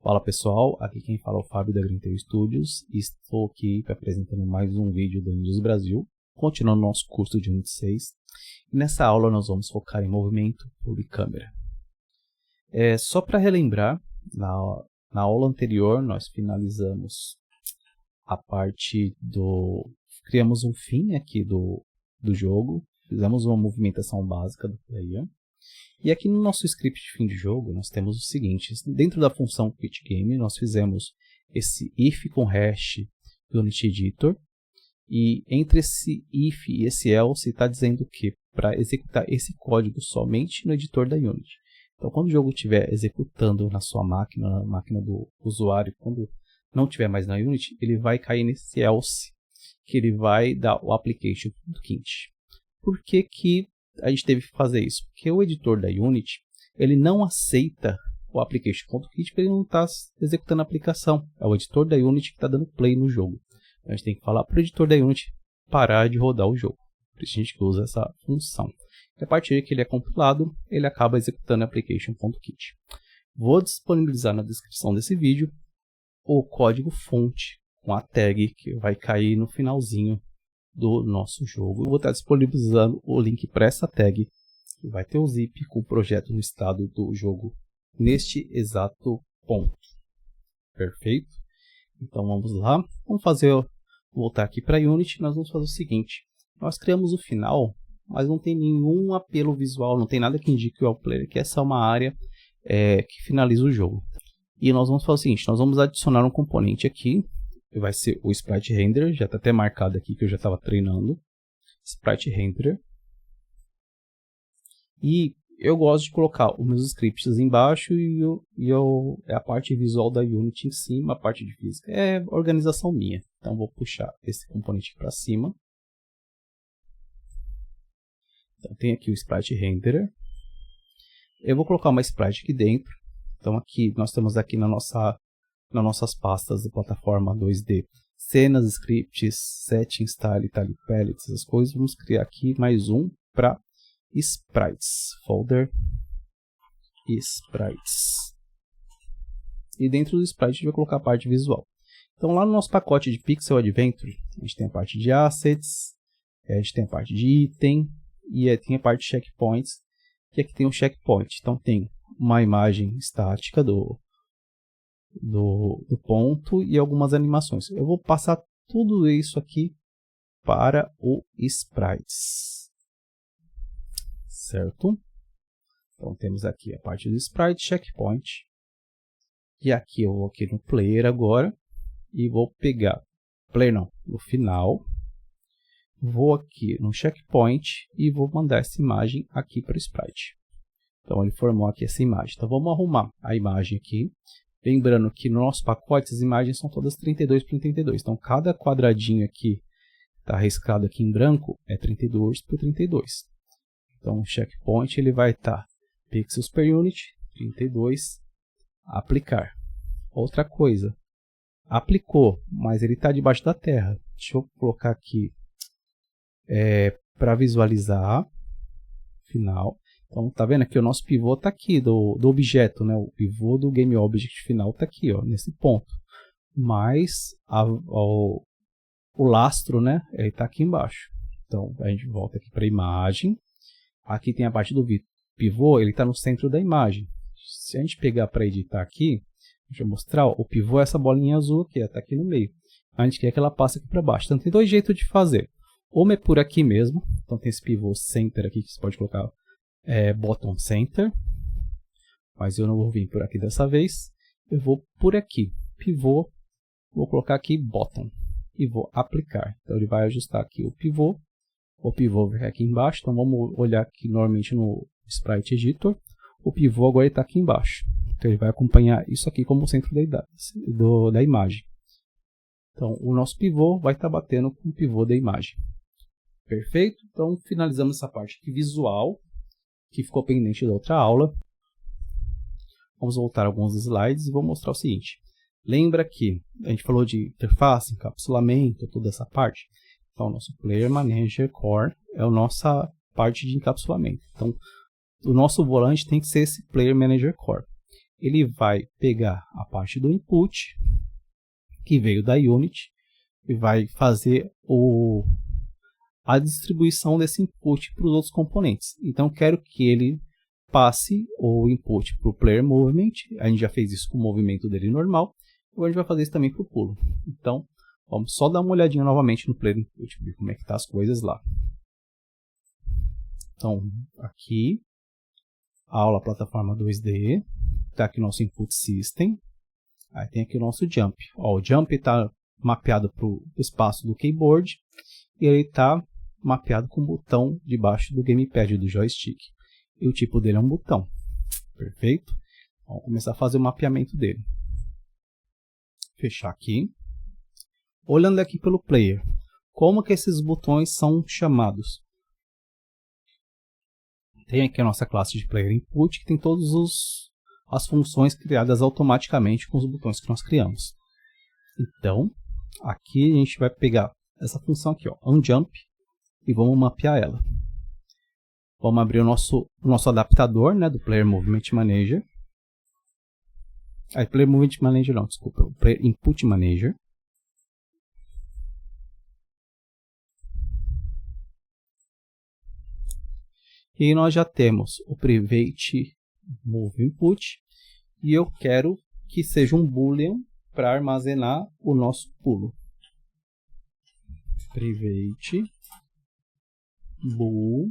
Fala pessoal, aqui quem fala é o Fábio da Greentel Studios e estou aqui apresentando mais um vídeo do Windows Brasil, continuando nosso curso de Unity 6. E nessa aula nós vamos focar em movimento por câmera. Só para relembrar, na aula anterior nós finalizamos a parte do... criamos um fim aqui do jogo, fizemos uma movimentação básica do player. E aqui no nosso script de fim de jogo, nós temos o seguinte: dentro da função quitGame, nós fizemos esse if com hash do Unity Editor. E entre esse if e esse else está dizendo que para executar esse código somente no editor da Unity. Então, quando o jogo estiver executando na sua máquina, na máquina do usuário, quando não estiver mais na Unity, ele vai cair nesse else, que ele vai dar o application.kit. Por que a gente teve que fazer isso? Porque o editor da Unity, ele não aceita o application.kit porque ele não está executando a aplicação. É o editor da Unity que está dando play no jogo. Então, a gente tem que falar para o editor da Unity parar de rodar o jogo. Por isso a gente usa essa função. E a partir que ele é compilado, ele acaba executando a application.kit. Vou disponibilizar na descrição desse vídeo o código fonte com a tag que vai cair no finalzinho do nosso jogo. Eu vou estar disponibilizando o link para essa tag, que vai ter o zip com o projeto no estado do jogo neste exato ponto. Perfeito? Então vamos lá, voltar aqui para a Unity. Nós vamos fazer o seguinte: nós criamos o final, mas não tem nenhum apelo visual, não tem nada que indique ao player que essa é uma área que finaliza o jogo. E nós vamos fazer o seguinte: nós vamos adicionar um componente aqui, que vai ser o Sprite Renderer, já está até marcado aqui que eu já estava treinando. Sprite Renderer. E eu gosto de colocar os meus scripts embaixo e a parte visual da Unity em cima, a parte de física é organização minha. Então vou puxar esse componente para cima. Então tem aqui o Sprite Renderer. Eu vou colocar uma sprite aqui dentro. Então aqui nós temos aqui nas nossas pastas da plataforma 2D cenas, scripts, settings, tile, palettes, essas coisas. Vamos criar aqui mais um para sprites, folder sprites. E dentro do sprite a gente vai colocar a parte visual. Então lá no nosso pacote de Pixel Adventure, a gente tem a parte de assets, a gente tem a parte de item e tem a parte de checkpoints, que aqui tem um checkpoint. Então tem uma imagem estática do ponto e algumas animações. Eu vou passar tudo isso aqui para o sprites, certo? Então temos aqui a parte do sprite, checkpoint, e aqui eu vou aqui no player agora e vou pegar player não, no final, vou aqui no checkpoint e vou mandar essa imagem aqui para o sprite. Então ele formou aqui essa imagem. Então vamos arrumar a imagem aqui. Lembrando que no nosso pacote as imagens são todas 32 por 32. Então cada quadradinho aqui está riscado aqui em branco é 32 por 32. Então o checkpoint ele vai estar pixels per unit 32, aplicar. Outra coisa, aplicou, mas ele está debaixo da terra. Deixa eu colocar aqui para visualizar final. Então, tá vendo aqui o nosso pivô está aqui do objeto, né? O pivô do GameObject final está aqui, ó, nesse ponto. Mas o lastro, né? Ele está aqui embaixo. Então, a gente volta aqui para a imagem. Aqui tem a parte do pivô, ele está no centro da imagem. Se a gente pegar para editar aqui, deixa eu mostrar, ó, o pivô é essa bolinha azul aqui, está aqui no meio. A gente quer que ela passe aqui para baixo. Então, tem dois jeitos de fazer. Uma é por aqui mesmo. Então, tem esse pivô center aqui que você pode colocar bottom center, mas eu não vou vir por aqui dessa vez. Eu vou por aqui, pivô, vou colocar aqui bottom e vou aplicar. Então ele vai ajustar aqui o pivô vai ficar aqui embaixo. Então vamos olhar aqui normalmente no Sprite Editor, o pivô agora está aqui embaixo. Então ele vai acompanhar isso aqui como centro da imagem. Então o nosso pivô vai estar batendo com o pivô da imagem. Perfeito? Então finalizamos essa parte aqui visual, que ficou pendente da outra aula. Vamos voltar alguns slides e vou mostrar o seguinte. Lembra que a gente falou de interface, encapsulamento, toda essa parte? Então, o nosso Player Manager Core é a nossa parte de encapsulamento. Então, o nosso volante tem que ser esse Player Manager Core. ele vai pegar a parte do input, que veio da unit, e vai fazer a distribuição desse input para os outros componentes. Então, quero que ele passe o input para o player movement. A gente já fez isso com o movimento dele normal. Agora a gente vai fazer isso também para o pulo. Então, vamos só dar uma olhadinha novamente no player input, ver como é que tá as coisas lá. Então, aqui, aula plataforma 2D, está aqui o nosso input system. Aí tem aqui o nosso jump. Ó, o jump está mapeado para o espaço do keyboard e ele está mapeado com o botão debaixo do gamepad do joystick. E o tipo dele é um botão. Perfeito? Vamos começar a fazer o mapeamento dele. Fechar aqui. Olhando aqui pelo player, como que esses botões são chamados? Tem aqui a nossa classe de player input, que tem todas as funções criadas automaticamente com os botões que nós criamos. Então, aqui a gente vai pegar essa função aqui, ó, onJump, e vamos mapear ela. Vamos abrir o nosso adaptador, né, do Player Movement Manager. Player Movement Manager não, desculpa, o Player Input Manager. E nós já temos o Private Move Input, e eu quero que seja um boolean para armazenar o nosso pulo. Private bool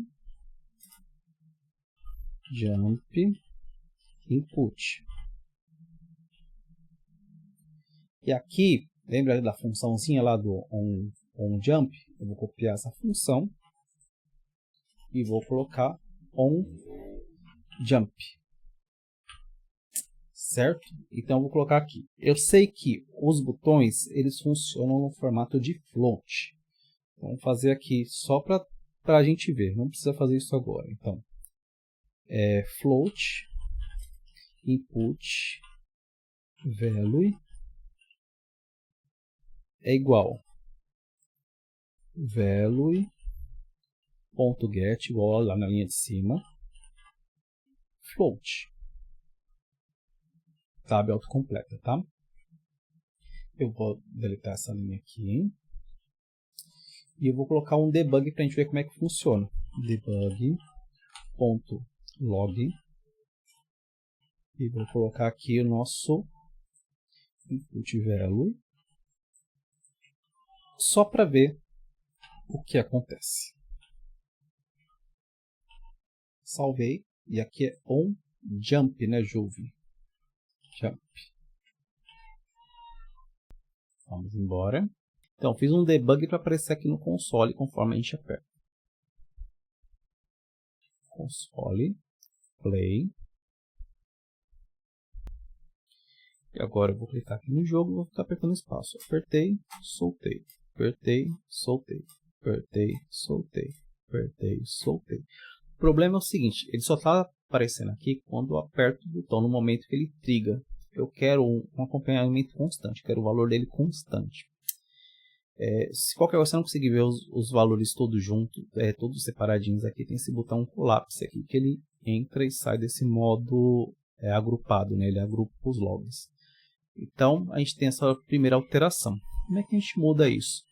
jump input. E aqui, lembra da funçãozinha lá do onJump? Eu vou copiar essa função e vou colocar onJump. Certo? Então eu vou colocar aqui. Eu sei que os botões eles funcionam no formato de float. Vamos fazer aqui só para a gente ver. Não precisa fazer isso agora. Então, float input value é igual value.get igual lá na linha de cima float. Tab autocompleta, tá? Eu vou deletar essa linha aqui. E eu vou colocar um debug para a gente ver como é que funciona. Debug.log. E vou colocar aqui o nosso input value. Só para ver o que acontece. Salvei. E aqui é onJump, né, Juve? Jump. Vamos embora. Então, fiz um debug para aparecer aqui no console conforme a gente aperta. Console, play. E agora eu vou clicar aqui no jogo e vou ficar apertando espaço. Apertei, soltei. Apertei, soltei. Apertei, soltei. Apertei, soltei. O problema é o seguinte, ele só está aparecendo aqui quando eu aperto o botão no momento que ele triga. Eu quero um acompanhamento constante, quero o valor dele constante. Se qualquer coisa você não conseguir ver os valores todos juntos, todos separadinhos aqui, tem esse botão collapse aqui, que ele entra e sai desse modo agrupado, né? Ele agrupa os logs. Então, a gente tem essa primeira alteração. Como é que a gente muda isso?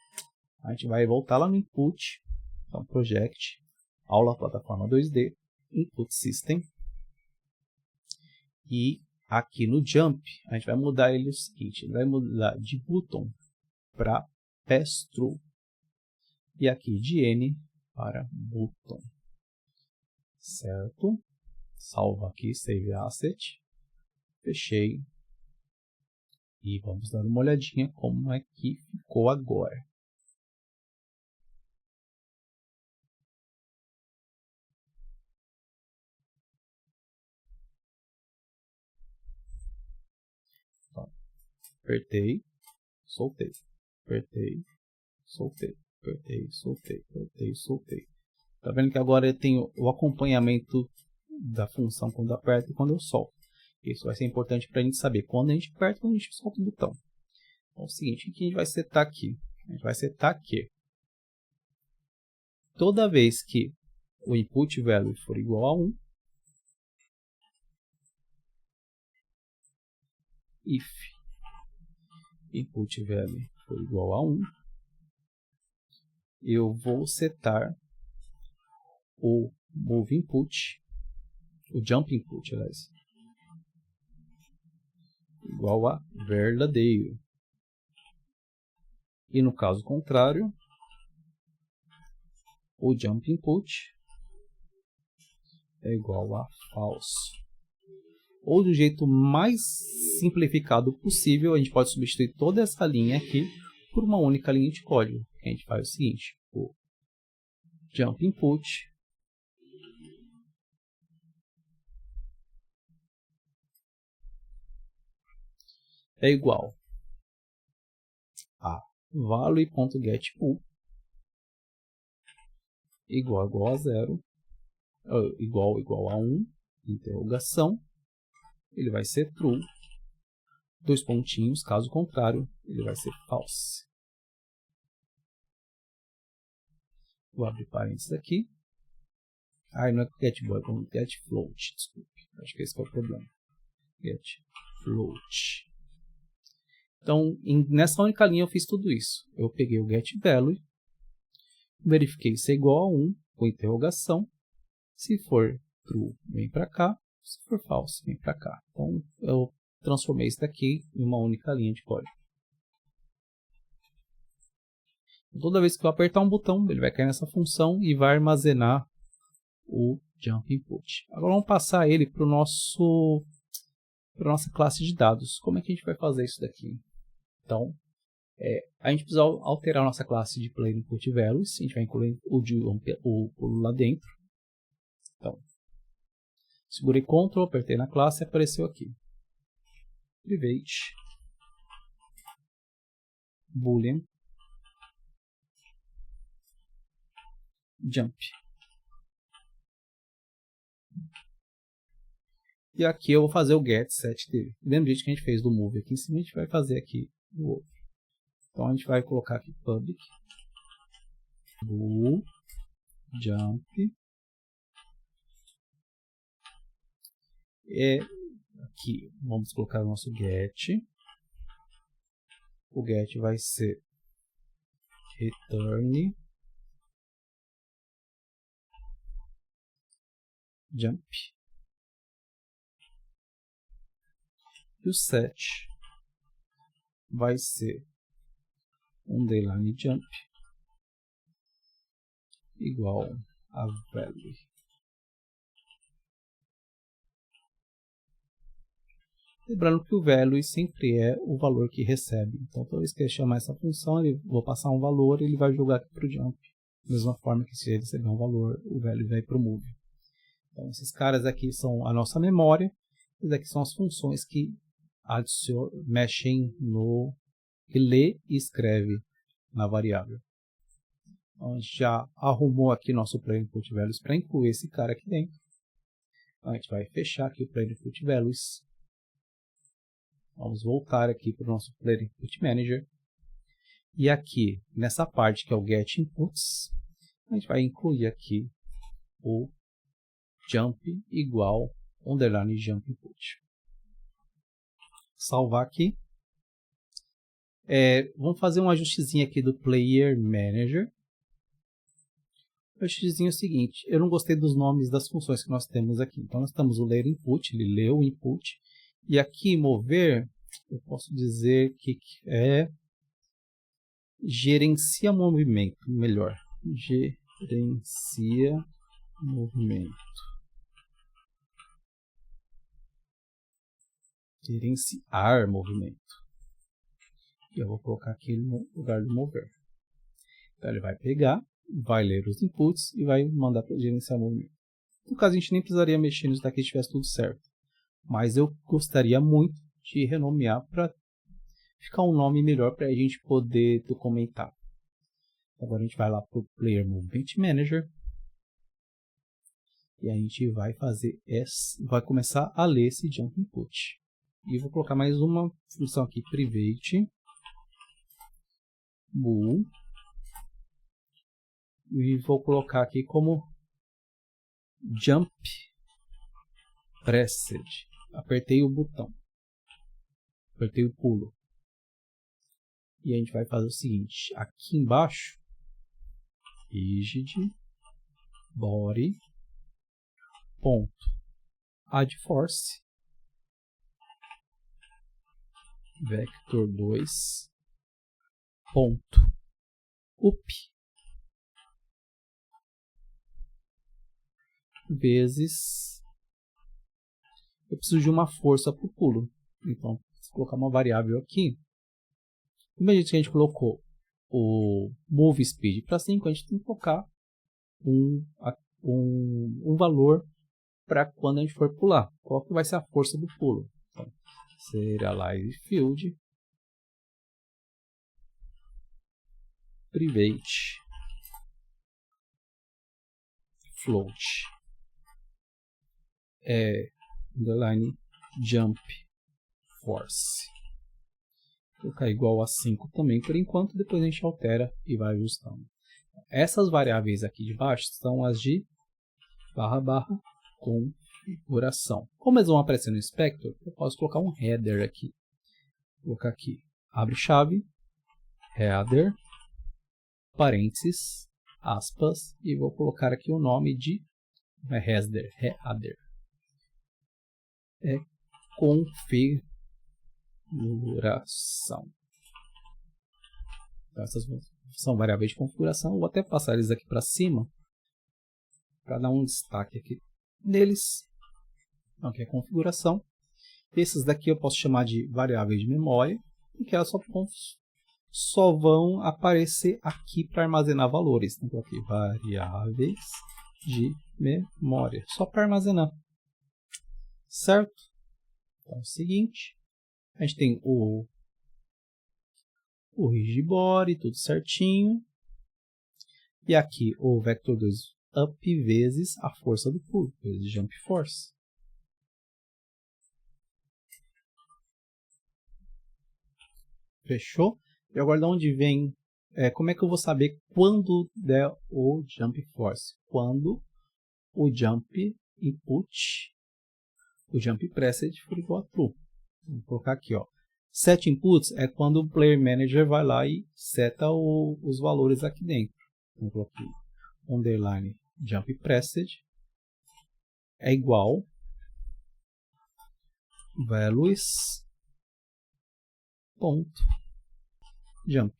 A gente vai voltar lá no Input, então Project, Aula Plataforma 2D, Input System, e aqui no Jump, a gente vai mudar ele o seguinte, ele vai mudar de button para pass-through, e aqui de N para button, certo? Salva aqui, Save Asset, fechei, e vamos dar uma olhadinha como é que ficou agora. Então, apertei, soltei, apertei, soltei, apertei, soltei, apertei, soltei. Tá vendo que agora eu tenho o acompanhamento da função quando aperto e quando eu solto. Isso vai ser importante para a gente saber quando a gente aperta e quando a gente solta o botão. Então é o seguinte, o que a gente vai setar aqui? A gente vai setar que toda vez que o input value for igual a 1, if input value for igual a 1, eu vou setar o move input, o jump input, aliás, igual a verdadeiro. E no caso contrário, o jump input é igual a false. Ou do jeito mais simplificado possível, a gente pode substituir toda essa linha aqui por uma única linha de código. A gente faz o seguinte: o jump input é igual a value.getPool igual a 0, igual a 1, interrogação, ele vai ser true, dois pontinhos, caso contrário, ele vai ser false. Vou abrir parênteses aqui. Não é getBoy, é getFloat, desculpe. Acho que esse é o problema. getFloat. Então, nessa única linha eu fiz tudo isso. Eu peguei o getValue, verifiquei se é igual a 1, com interrogação. Se for true, vem para cá. Se for false, vem para cá. Então, eu transformei isso daqui em uma única linha de código. Toda vez que eu apertar um botão, ele vai cair nessa função e vai armazenar o jump input. Agora vamos passar ele para a nossa classe de dados. Como é que a gente vai fazer isso daqui? Então, a gente precisa alterar a nossa classe de player input values. A gente vai incluir o pulo lá dentro. Então, segurei Ctrl, apertei na classe e apareceu aqui. Private boolean jump. E aqui eu vou fazer o get set dele. Lembra disso que a gente fez do move aqui em cima, a gente vai fazer aqui do outro. Então a gente vai colocar aqui public bool jump. E aqui vamos colocar o nosso get. O get vai ser return jump. E o set vai ser underline jump igual a value. Lembrando que o value sempre é o valor que recebe. Então, toda vez que ele chamar essa função, eu vou passar um valor e ele vai jogar aqui para o jump. Da mesma forma que se ele receber um valor, o value vai para o move. Então, esses caras aqui são a nossa memória. Essas aqui são as funções que mexem no... que lê e escreve na variável. Então, a gente já arrumou aqui nosso player input values para incluir esse cara aqui dentro. Então, a gente vai fechar aqui o player input values. Vamos voltar aqui para o nosso Player Input Manager. E aqui, nessa parte que é o Get Inputs, a gente vai incluir aqui o Jump igual underline Jump Input. Salvar aqui. Vamos fazer um ajustezinho aqui do Player Manager. O ajustezinho é o seguinte, eu não gostei dos nomes das funções que nós temos aqui. Então nós temos o Layer Input, ele leu o input. E aqui, mover, eu posso dizer que é gerencia movimento, melhor. Gerencia movimento. Gerenciar movimento. E eu vou colocar aqui no lugar do mover. Então ele vai pegar, vai ler os inputs e vai mandar para gerenciar movimento. No caso, a gente nem precisaria mexer nisso daqui se tivesse tudo certo. Mas eu gostaria muito de renomear para ficar um nome melhor para a gente poder documentar. Agora a gente vai lá para o Player Movement Manager. E a gente vai vai começar a ler esse Jump Input. E vou colocar mais uma função aqui, Private Bool. E vou colocar aqui como Jump Pressed. Apertei o botão. apertei o pulo. E a gente vai fazer o seguinte, aqui embaixo, rigid, body, ponto, add force, vector 2, ponto, up, vezes, eu preciso de uma força para o pulo, então, vou colocar uma variável aqui. Imagina que a gente colocou o move speed para 5, a gente tem que colocar um valor para quando a gente for pular. Qual que vai ser a força do pulo? Então, serialize field private float underline jump force. Vou colocar igual a 5 também por enquanto, depois a gente altera e vai ajustando. Essas variáveis aqui de baixo são as de // configuração. Como eles vão aparecer no Inspector, eu posso colocar um header aqui. Vou colocar aqui, abre chave, header, parênteses, aspas, e vou colocar aqui o nome de header. Configuração. Então, essas são variáveis de configuração. Vou até passar eles aqui para cima para dar um destaque aqui neles. Então, aqui é configuração. Esses daqui eu posso chamar de variáveis de memória, porque elas só vão aparecer aqui para armazenar valores. Então, aqui variáveis de memória, só para armazenar. Certo? Então, é o seguinte. A gente tem o rigid body, tudo certinho. E aqui o vector 2 up vezes a força do pulo, vezes jump force. Fechou? E agora de onde vem, como é que eu vou saber quando der o jump force? Quando o jump input, o jump preset for igual a true. Vou colocar aqui, ó. Set inputs é quando o Player Manager vai lá e seta os valores aqui dentro. Então, coloquei underline jump preset é igual values ponto jump.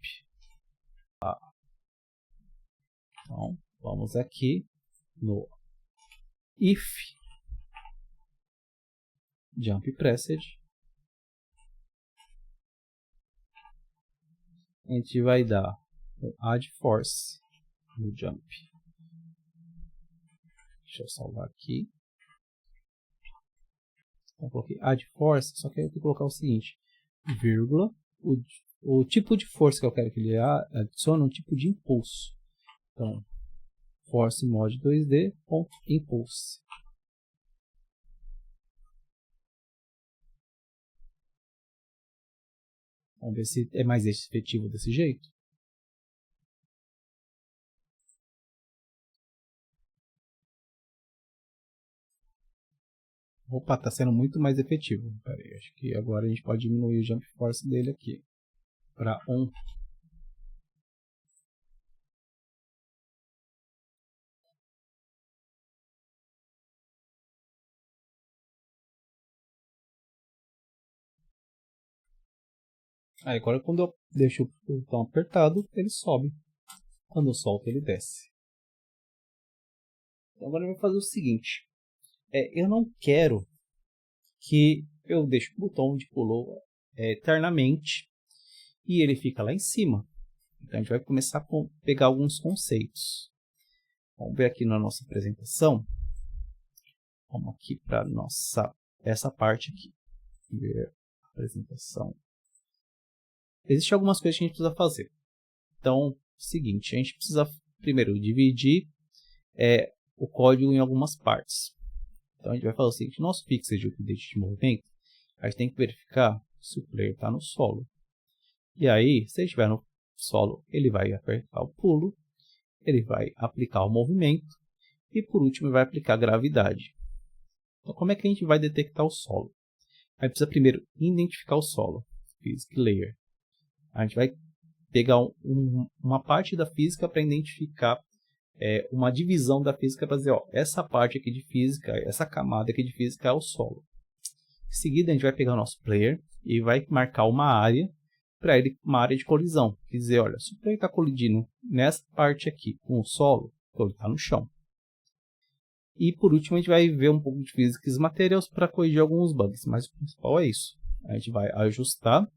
Então, vamos aqui no if jump preset. A gente vai dar um add force no jump. Deixa eu salvar aqui. Então, coloquei add force, só que eu tenho que colocar o seguinte, vírgula, o tipo de força que eu quero que ele adicione, um tipo de impulso. Então, force mod 2D ponto impulse. Vamos ver se é mais efetivo desse jeito. Opa, está sendo muito mais efetivo. Pera aí, acho que agora a gente pode diminuir o jump force dele aqui para 1. Aí agora quando eu deixo o botão apertado, ele sobe. Quando eu solto, ele desce. Então agora eu vou fazer o seguinte. Eu não quero que eu deixe o botão de pulou eternamente e ele fica lá em cima. Então a gente vai começar a pegar alguns conceitos. Vamos ver aqui na nossa apresentação. Vamos aqui para essa parte aqui. Ver a apresentação. Existem algumas coisas que a gente precisa fazer. Então, seguinte, a gente precisa primeiro dividir o código em algumas partes. Então a gente vai fazer o seguinte, nosso pixel de update de movimento, a gente tem que verificar se o player está no solo. E aí, se ele estiver no solo, ele vai apertar o pulo, ele vai aplicar o movimento e por último ele vai aplicar a gravidade. Então como é que a gente vai detectar o solo? A gente precisa primeiro identificar o solo. Physics Layer. A gente vai pegar uma parte da física para identificar uma divisão da física para dizer, ó, essa parte aqui de física, essa camada aqui de física é o solo. Em seguida, a gente vai pegar o nosso player e vai marcar uma área para ele, uma área de colisão. Quer dizer, olha, se o player está colidindo nessa parte aqui com o solo, então ele está no chão. E por último, a gente vai ver um pouco de Physics Materials para corrigir alguns bugs, mas o principal é isso. A gente vai ajustar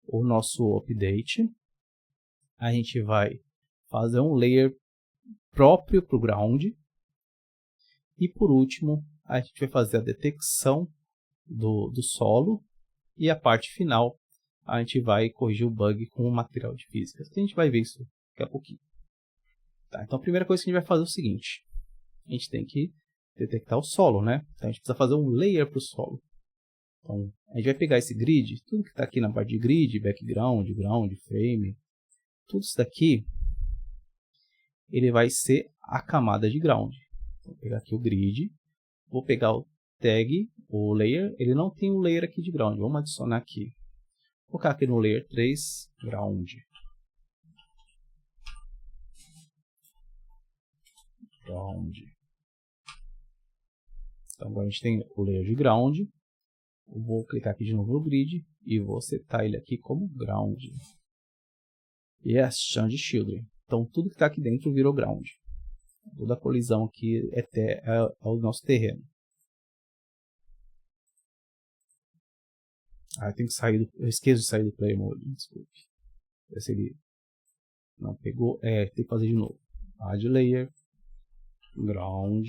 o nosso update. A gente vai fazer um layer próprio para o ground. E por último, a gente vai fazer a detecção do solo. E a parte final, a gente vai corrigir o bug com o material de física. A gente vai ver isso daqui a pouquinho. Tá, então a primeira coisa que a gente vai fazer é o seguinte. A gente tem que detectar o solo, né? Então a gente precisa fazer um layer para o solo. Então a gente vai pegar esse grid, tudo que está aqui na parte de grid, background, ground, frame, tudo isso daqui, ele vai ser a camada de ground. Vou pegar aqui o grid, vou pegar o tag, o layer, ele não tem um layer aqui de ground, vamos adicionar aqui. Vou colocar aqui no layer 3, ground. Então agora a gente tem o layer de ground. Eu vou clicar aqui de novo no grid e vou setar ele aqui como ground. Yes, change children. Então tudo que está aqui dentro virou ground. Toda a colisão aqui é o nosso terreno. Tem que sair eu esqueço de sair do player mode, desculpe. Esse aqui não pegou, tem que fazer de novo. Add layer, ground,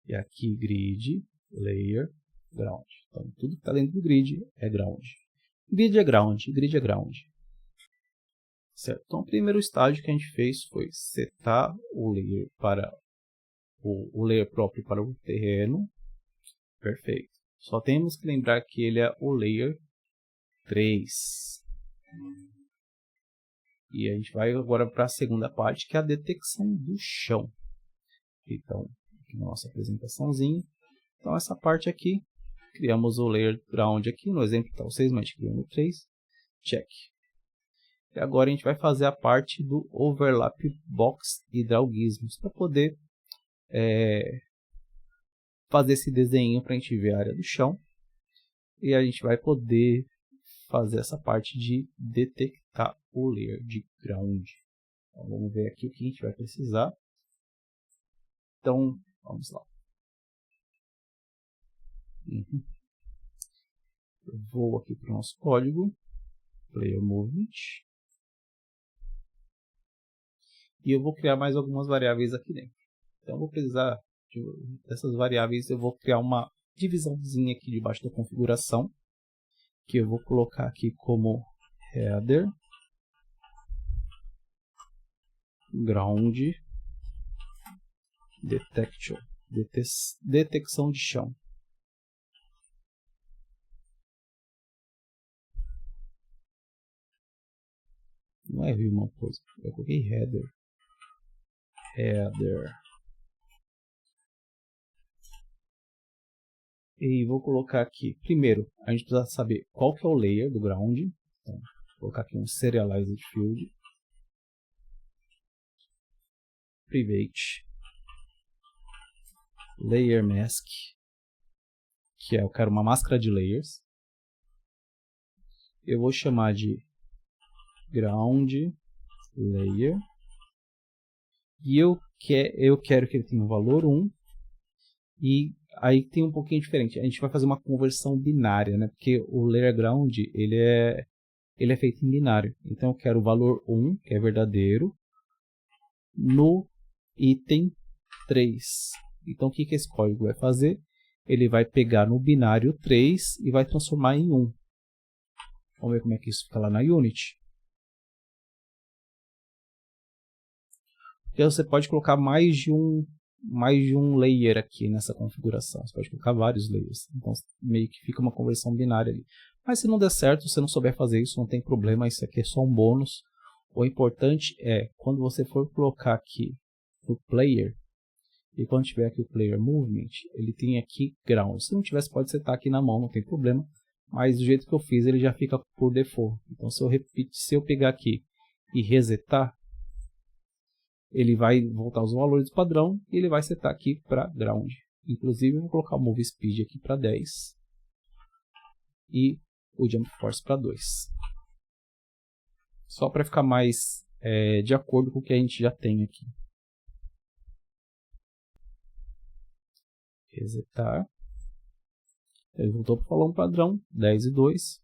e aqui grid, layer, ground. Então tudo que está dentro do grid é ground. Grid é ground, grid é ground. Certo? Então o primeiro estágio que a gente fez foi setar o layer para o layer próprio para o terreno. Perfeito. Só temos que lembrar que ele é o layer 3. E a gente vai agora para a segunda parte, que é a detecção do chão. Então, aqui na nossa apresentaçãozinha. Então, essa parte aqui, criamos o layer ground aqui. No exemplo está o 6, mas a gente criou no 3. Check. E agora a gente vai fazer a parte do overlap box e draugismos, para poder fazer esse desenho para a gente ver a área do chão. E a gente vai poder fazer essa parte de detectar o layer de ground. Então, vamos ver aqui o que a gente vai precisar. Então, vamos lá. Eu vou aqui para o nosso código, player movement. E eu vou criar mais algumas variáveis aqui dentro. Então, eu vou precisar dessas variáveis, eu vou criar uma divisãozinha aqui debaixo da configuração, que eu vou colocar aqui como header, ground, detection, detecção de chão. Não é uma coisa, eu coloquei header. E vou colocar aqui, primeiro, a gente precisa saber qual que é o layer do ground. Então, vou colocar aqui um serialized field. Private. Layer mask, que eu quero uma máscara de layers. Eu vou chamar de ground layer. E eu quero que ele tenha um valor 1. E aí tem um pouquinho diferente. A gente vai fazer uma conversão binária, né? Porque o layer ground ele é feito em binário. Então eu quero o valor 1, que é verdadeiro, no item 3. Então o que esse código vai fazer? Ele vai pegar no binário 3 e vai transformar em 1. Vamos ver como é que isso fica lá na Unity. E aí você pode colocar mais de um layer aqui nessa configuração. Você pode colocar vários layers. Então meio que fica uma conversão binária ali. Mas se não der certo, se você não souber fazer isso, não tem problema. Isso aqui é só um bônus. O importante é, quando você for colocar aqui no player, e quando tiver aqui o player movement, ele tem aqui ground. Se não tivesse, pode setar aqui na mão, não tem problema. mas do jeito que eu fiz ele já fica por default. Então se eu pegar aqui e resetar, ele vai voltar os valores do padrão e ele vai setar aqui para ground. Inclusive eu vou colocar o move speed aqui para 10 e o jump force para 2. Só para ficar mais de acordo com o que a gente já tem aqui. Resetar. Ele voltou para o valor padrão, 10 e 2.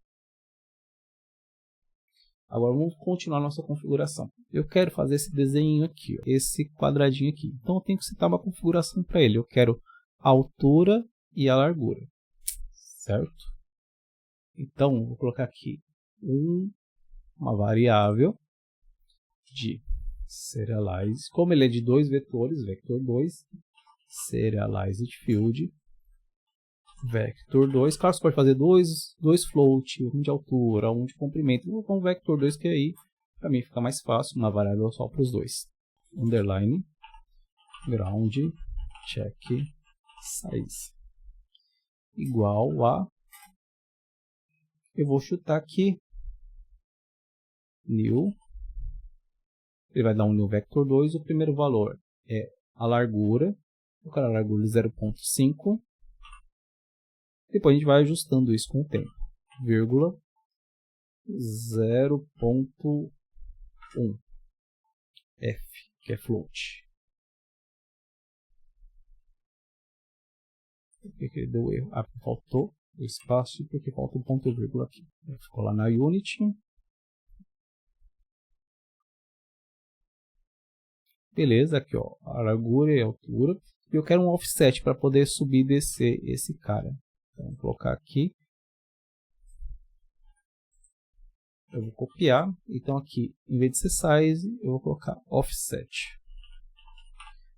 Agora vamos continuar nossa configuração. Eu quero fazer esse desenho aqui, ó, esse quadradinho aqui. Então eu tenho que citar uma configuração para ele. Eu quero a altura e a largura, certo? Então vou colocar aqui uma variável de serialize. Como ele é de 2 vetores, vector 2, serialized field, vector 2, claro, você pode fazer dois float, um de altura, um de comprimento. Eu vou com o vector 2, que aí para mim fica mais fácil, uma variável só para os dois. Underline ground check size igual a, eu vou chutar aqui new, ele vai dar um new vector 2, o primeiro valor é a largura, eu quero a largura de 0.5. Depois a gente vai ajustando isso com o tempo. Vírgula 0.1 F, que é float. Por que ele deu erro? Ah, faltou o espaço porque falta um ponto e vírgula aqui. Ficou lá na Unity. Beleza, aqui ó, a largura e a altura. E eu quero um offset para poder subir e descer esse cara. Então, vou colocar aqui. Eu vou copiar. Então aqui, em vez de ser size, eu vou colocar offset.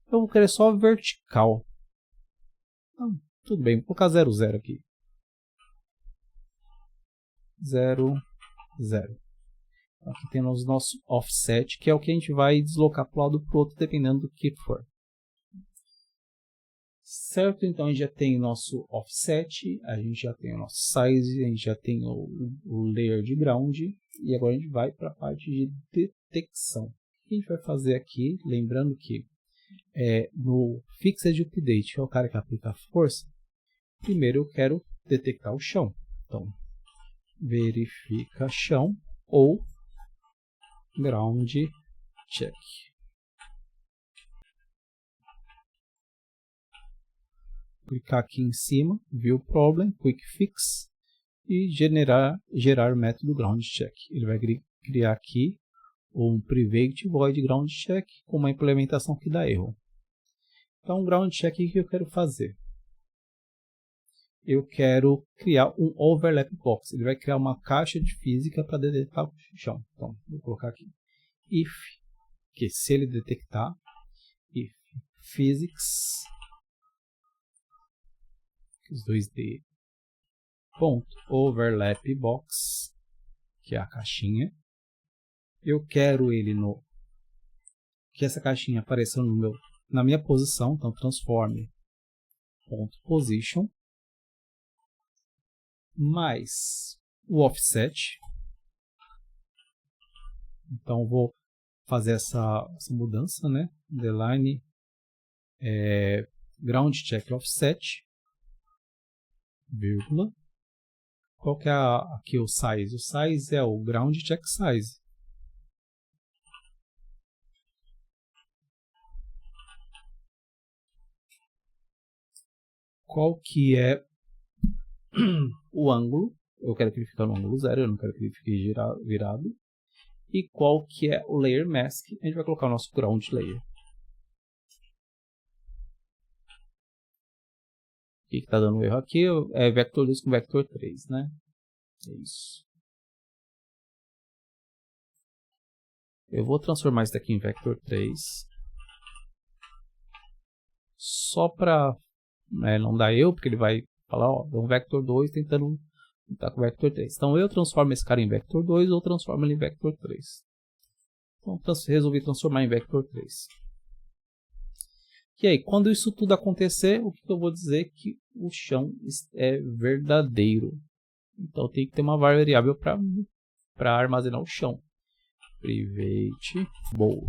Eu vou querer só vertical. Então, tudo bem, vou colocar 0,0 aqui. 0,0. Aqui temos o nosso offset, que é o que a gente vai deslocar para um lado ou para o outro, dependendo do que for. Certo, então a gente já tem o nosso offset, a gente já tem o nosso size, a gente já tem o layer de ground, e agora a gente vai para a parte de detecção. O que a gente vai fazer aqui, lembrando que no Fixed Update, que é o cara que aplica a força, primeiro eu quero detectar o chão. Então, verifica chão ou ground check. Clicar aqui em cima, View Problem, Quick Fix e gerar método Ground Check. Ele vai criar aqui um Private Void Ground Check com uma implementação que dá erro. Então, Ground Check, o que eu quero fazer? Eu quero criar um Overlap Box. Ele vai criar uma caixa de física para detectar o chão. Então, vou colocar aqui if, que se ele detectar, if physics, os 2D, ponto, overlap box, que é a caixinha. Eu quero ele que essa caixinha apareça na minha posição, então transforme ponto position mais o offset. Então vou fazer essa mudança, né? Underline ground check offset, vírgula. Qual que é aqui o size? O size é o ground check size. Qual que é o ângulo? Eu quero que ele fique no ângulo 0, eu não quero que ele fique virado. E qual que é o layer mask? A gente vai colocar o nosso ground layer. O que está dando erro aqui é vector 2 com vector 3, né? É isso. Eu vou transformar isso daqui em vector 3. Só para não dar erro, porque ele vai falar, ó, é um vector 2 tentando estar com vector 3. Então eu transformo esse cara em vector 2 ou transformo ele em vector 3. Então resolvi transformar em vector 3. E aí, quando isso tudo acontecer, o que eu vou dizer? Que o chão é verdadeiro. Então tem que ter uma variável para armazenar o chão. Private bowl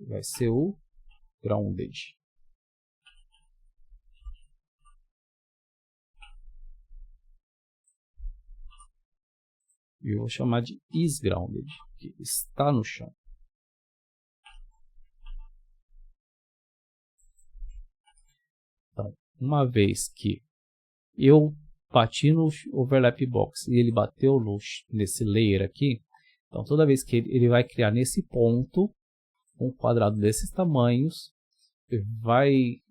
vai ser o grounded. E eu vou chamar de isGrounded, que está no chão. Então, uma vez que eu bati no overlap box e ele bateu nesse layer aqui, então toda vez que ele vai criar nesse ponto um quadrado desses tamanhos, vai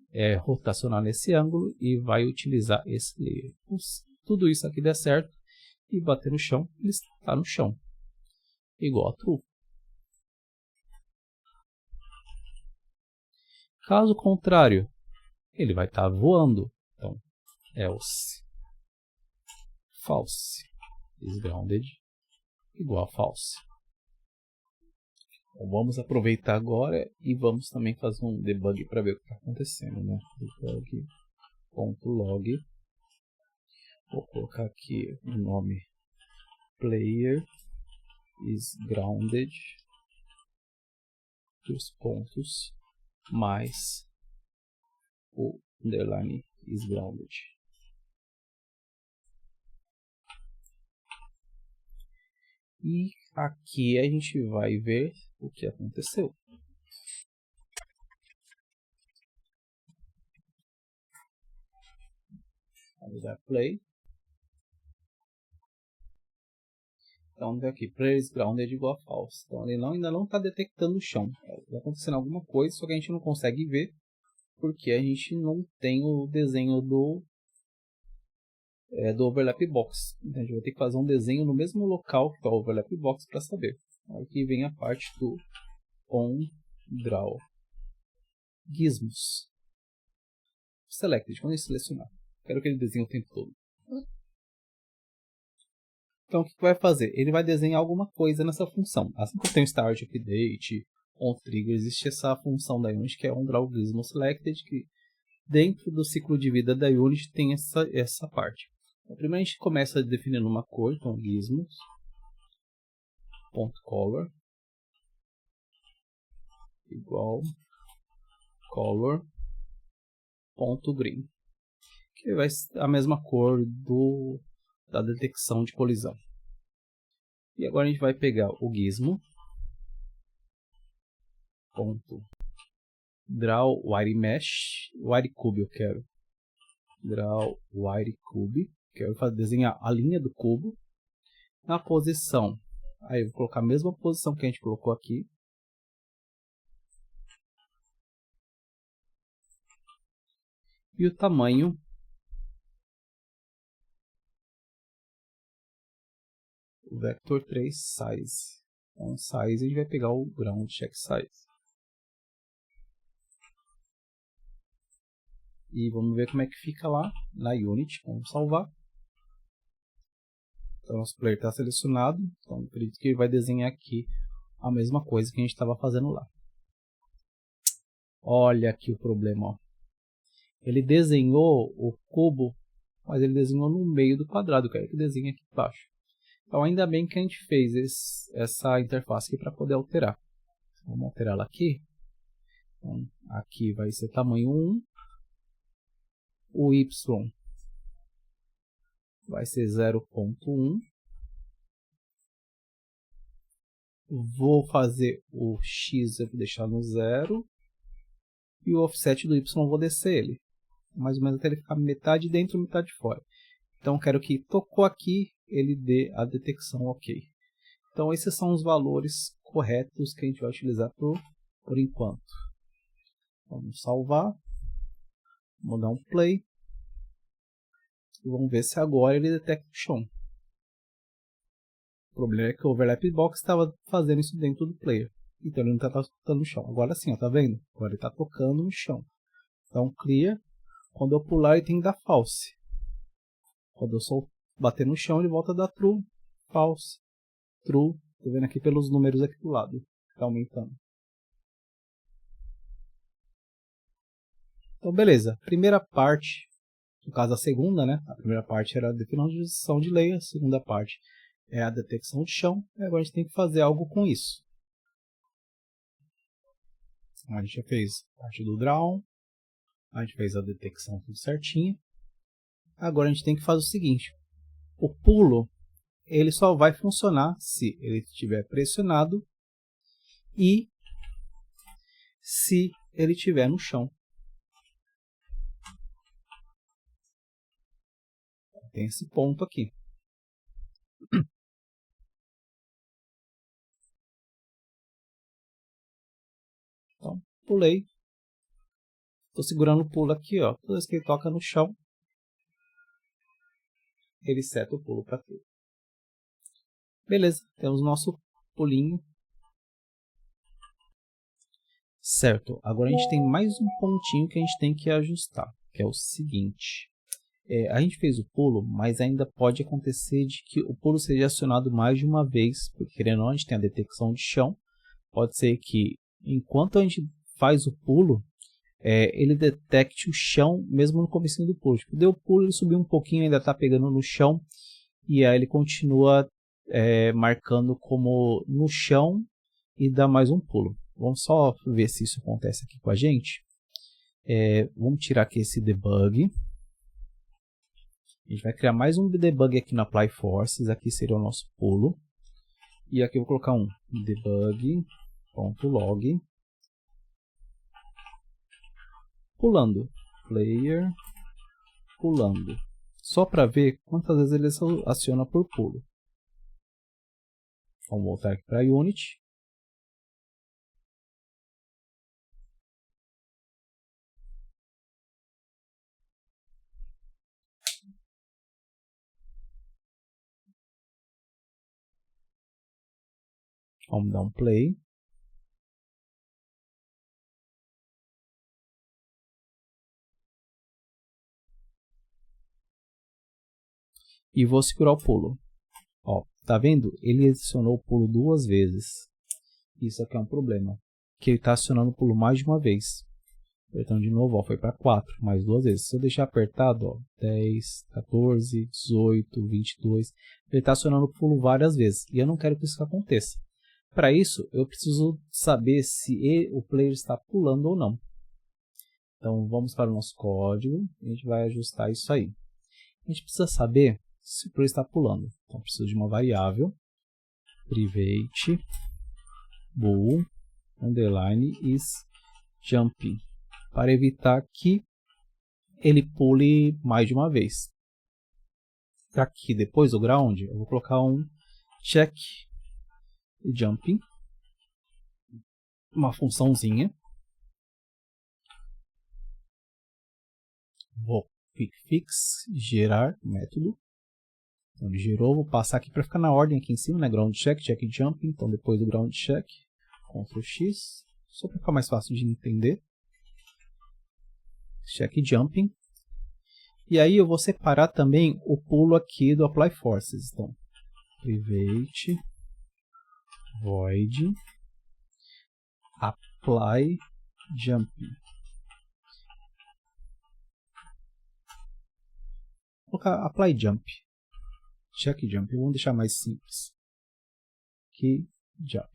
rotacionar nesse ângulo e vai utilizar esse layer. Se tudo isso aqui der certo e bater no chão, ele está no chão, igual a true. Caso contrário, ele vai estar voando. Então, else false isGrounded igual a false. Então, vamos aproveitar agora e vamos também fazer um debug para ver o que está acontecendo, né? Debug.log. Vou colocar aqui o nome player isGrounded, dois pontos, mais o underline isGrounded. E aqui a gente vai ver o que aconteceu. Vamos dar play. Então, aqui, player isGrounded igual a false. Então, ele ainda não está detectando o chão. Está acontecendo alguma coisa, só que a gente não consegue ver, porque a gente não tem o desenho do overlap box. Então, a gente vai ter que fazer um desenho no mesmo local que está o overlap box para saber. Aqui vem a parte do onDraw gizmos selected. Quando eu selecionar, quero que ele desenhe o tempo todo. Então, o que vai fazer? Ele vai desenhar alguma coisa nessa função. Assim como tem o start, update, onTrigger, existe essa função da Unity que é onDraw gizmo selected, que dentro do ciclo de vida da Unity tem essa parte. Então, primeiro a gente começa definindo uma cor, então gizmos.color igual color.green, que vai ser a mesma cor da detecção de colisão. E agora a gente vai pegar o gizmo.draw wire mesh, wire cube eu quero. Draw wire cube, quero desenhar a linha do cubo. Na posição, aí eu vou colocar a mesma posição que a gente colocou aqui. E o tamanho vector 3 size. Então, size a gente vai pegar o ground check size. E vamos ver como é que fica lá na Unity. Vamos salvar. Então, nosso player está selecionado. Então, acredito que ele vai desenhar aqui a mesma coisa que a gente estava fazendo lá. Olha aqui o problema. Ó. Ele desenhou o cubo, mas ele desenhou no meio do quadrado. Eu quero que desenhe aqui embaixo. Então, ainda bem que a gente fez essa interface aqui para poder alterar. Vamos alterar ela aqui. Então, aqui vai ser tamanho 1. O Y vai ser 0.1. Vou fazer o X, eu vou deixar no 0. E o offset do Y eu vou descer ele. Mais ou menos até ele ficar metade dentro e metade fora. Então, eu quero que tocou aqui, ele dê a detecção OK. Então, esses são os valores corretos que a gente vai utilizar por enquanto. Vamos salvar. Vamos dar um play. E vamos ver se agora ele detecta o chão. O problema é que o overlap box estava fazendo isso dentro do player. Então ele não está tocando no chão. Agora sim, ó, tá vendo? Agora ele está tocando no chão. Então clear. Quando eu pular ele tem que dar false. Quando eu só bater no chão ele volta a dar true, false, true. Tô vendo aqui pelos números aqui do lado. Está aumentando. Então beleza. Primeira parte No caso, a segunda, né? A primeira parte era a definição de lei, a segunda parte é a detecção de chão. E agora a gente tem que fazer algo com isso. A gente já fez parte do draw, a gente fez a detecção tudo certinho. Agora a gente tem que fazer o seguinte: o pulo ele só vai funcionar se ele estiver pressionado e se ele estiver no chão. Tem esse ponto aqui. Então, pulei. Estou segurando o pulo aqui, ó. Toda vez que ele toca no chão, ele seta o pulo para tudo. Beleza, temos nosso pulinho. Certo, agora a gente tem mais um pontinho que a gente tem que ajustar, que é o seguinte. A gente fez o pulo, mas ainda pode acontecer de que o pulo seja acionado mais de uma vez, porque querendo ou não, a gente tem a detecção de chão. Pode ser que enquanto a gente faz o pulo, ele detecte o chão mesmo no começo do pulo. Tipo, deu o pulo, ele subiu um pouquinho, ainda está pegando no chão, e aí ele continua marcando como no chão e dá mais um pulo. Vamos só ver se isso acontece aqui com a gente. Vamos tirar aqui esse debug. A gente vai criar mais um debug aqui no Apply Forces. Aqui seria o nosso pulo. E aqui eu vou colocar um debug.log. Pulando. Player pulando. Só para ver quantas vezes ele aciona por pulo. Vamos voltar aqui para a Unity. Vamos dar um play. E vou segurar o pulo. Ó, tá vendo? Ele acionou o pulo 2 vezes. Isso aqui é um problema. Que ele está acionando o pulo mais de uma vez. Apertando de novo, ó, foi para 4, mais 2 vezes. Se eu deixar apertado, ó, 10, 14, 18, 22, ele está acionando o pulo várias vezes. E eu não quero que isso aconteça. Para isso, eu preciso saber se o player está pulando ou não. Então, vamos para o nosso código e a gente vai ajustar isso aí. A gente precisa saber se o player está pulando. Então, preciso de uma variável private bool underline is jumping para evitar que ele pule mais de uma vez. Aqui, depois do ground, eu vou colocar um check jumping, uma funçãozinha. Vou quick fix, gerar método. Então ele gerou, vou passar aqui para ficar na ordem aqui em cima, né? Ground check, check jumping. Então depois do ground check, Ctrl X, só para ficar mais fácil de entender. Check jumping. E aí eu vou separar também o pulo aqui do Apply Forces. Então, private void apply jumping. Vou colocar apply jump. Check jump. Vamos deixar mais simples. Aqui, jump.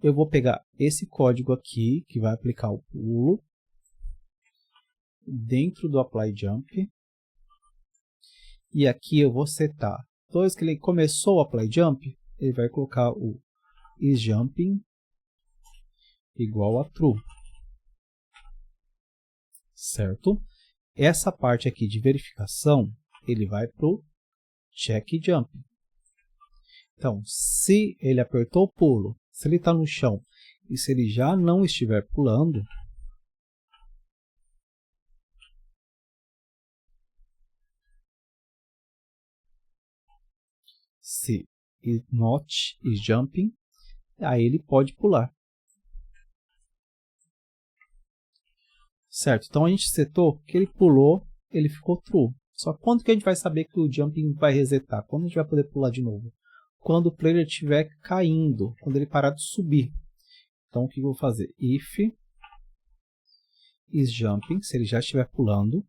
Eu vou pegar esse código aqui, que vai aplicar o pulo, dentro do apply jump. E aqui eu vou setar. Toda vez que ele começou o apply jump, ele vai colocar o isJumping igual a true. Certo? Essa parte aqui de verificação, ele vai para o check jumping. Então, se ele apertou o pulo, se ele está no chão e se ele já não estiver pulando, se not is jumping, aí ele pode pular. Certo? Então a gente setou que ele pulou, ele ficou true. Só quando que a gente vai saber que o jumping vai resetar? Quando a gente vai poder pular de novo? Quando o player estiver caindo, quando ele parar de subir. Então o que eu vou fazer? If is jumping, se ele já estiver pulando.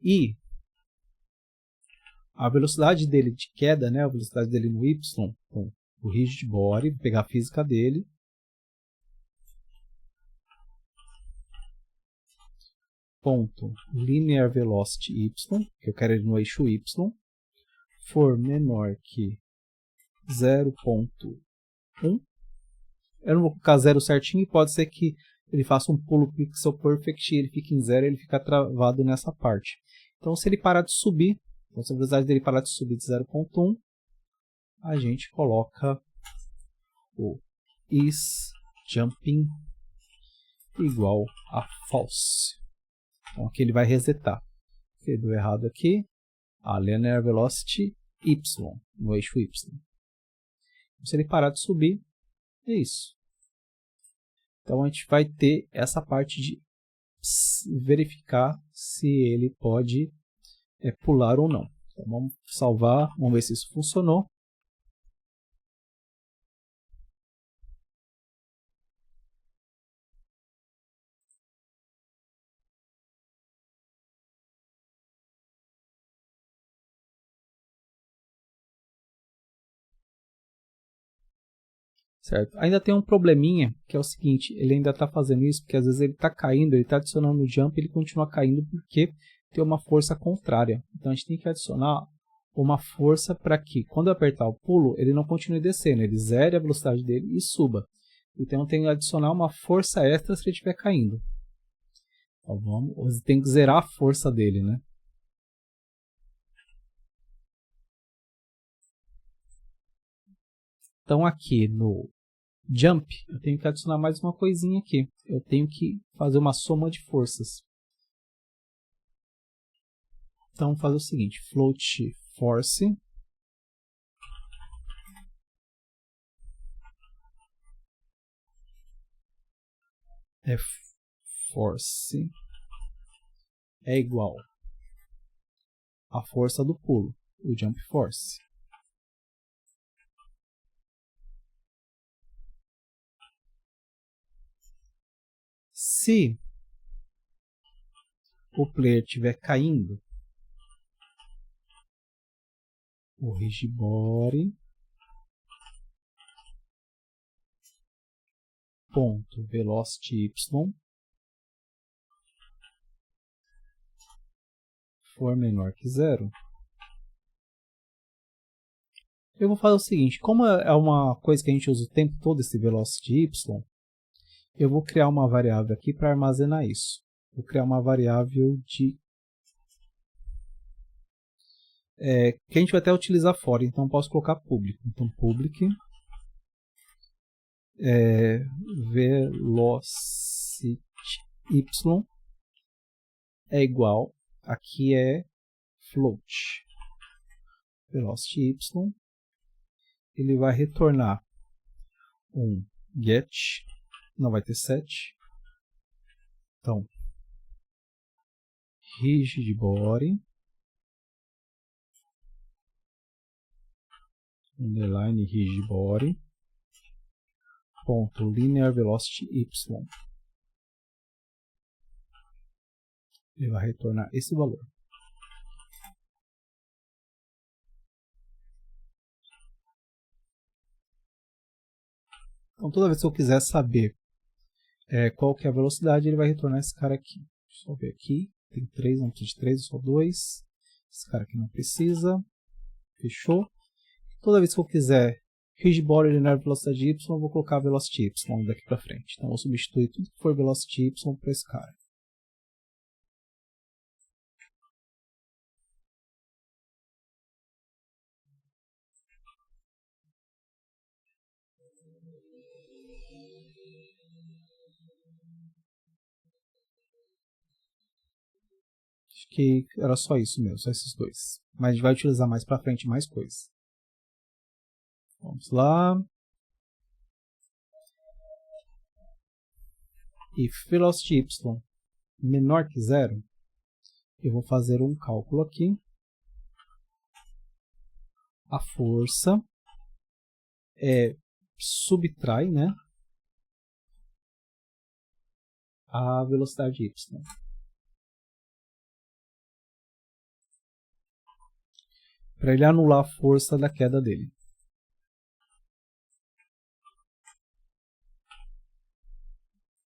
E a velocidade dele de queda, né, a velocidade dele no Y, com o rigid body, vou pegar a física dele. Ponto linear velocity y, que eu quero ele no eixo y, for menor que 0.1. Eu não vou colocar 0 certinho, e pode ser que ele faça um pulo pixel perfect e ele fique em 0 e ele fica travado nessa parte. Então, se ele parar de subir, então, se a velocidade dele parar de subir de 0.1, a gente coloca o is jumping igual a false. Então, aqui ele vai resetar. Deu errado aqui. A linear velocity y, no eixo y. Se ele parar de subir, é isso. Então, a gente vai ter essa parte de verificar se ele pode pular ou não. Então, vamos salvar, vamos ver se isso funcionou. Certo? Ainda tem um probleminha, que é o seguinte, ele ainda está fazendo isso, porque às vezes ele está caindo, ele está adicionando o jump e ele continua caindo porque tem uma força contrária. Então a gente tem que adicionar uma força para que, quando eu apertar o pulo, ele não continue descendo, ele zere a velocidade dele e suba. Então tem que adicionar uma força extra se ele estiver caindo. Então vamos, tem que zerar a força dele, né? Então aqui no jump, eu tenho que adicionar mais uma coisinha aqui. Eu tenho que fazer uma soma de forças. Então, vamos fazer o seguinte, float force force é igual à força do pulo, o jump force. Se o player estiver caindo, o rigid body ponto velocity y for menor que 0, eu vou fazer o seguinte, como é uma coisa que a gente usa o tempo todo, esse velocity y, eu vou criar uma variável aqui para armazenar isso. Vou criar uma variável que a gente vai até utilizar fora, então posso colocar público. Então public velocity y é igual, aqui é float velocity y, ele vai retornar um get, não vai ter set, então rigid body underline rigid body ponto linear velocity y, ele vai retornar esse valor. Então toda vez que eu quiser saber qual que é a velocidade, ele vai retornar esse cara aqui. Deixa eu ver aqui, tem 3, não precisa de 3, só 2. Esse cara aqui não precisa. Fechou. Toda vez que eu quiser rigid body linear velocidade y, eu vou colocar velocity y daqui para frente. Então eu vou substituir tudo que for velocity y para esse cara. Acho que era só isso mesmo, só esses dois. Mas a gente vai utilizar mais para frente mais coisas. Vamos lá. If velocity y menor que 0, eu vou fazer um cálculo aqui. A força subtrai, né? a velocidade y. Para ele anular a força da queda dele.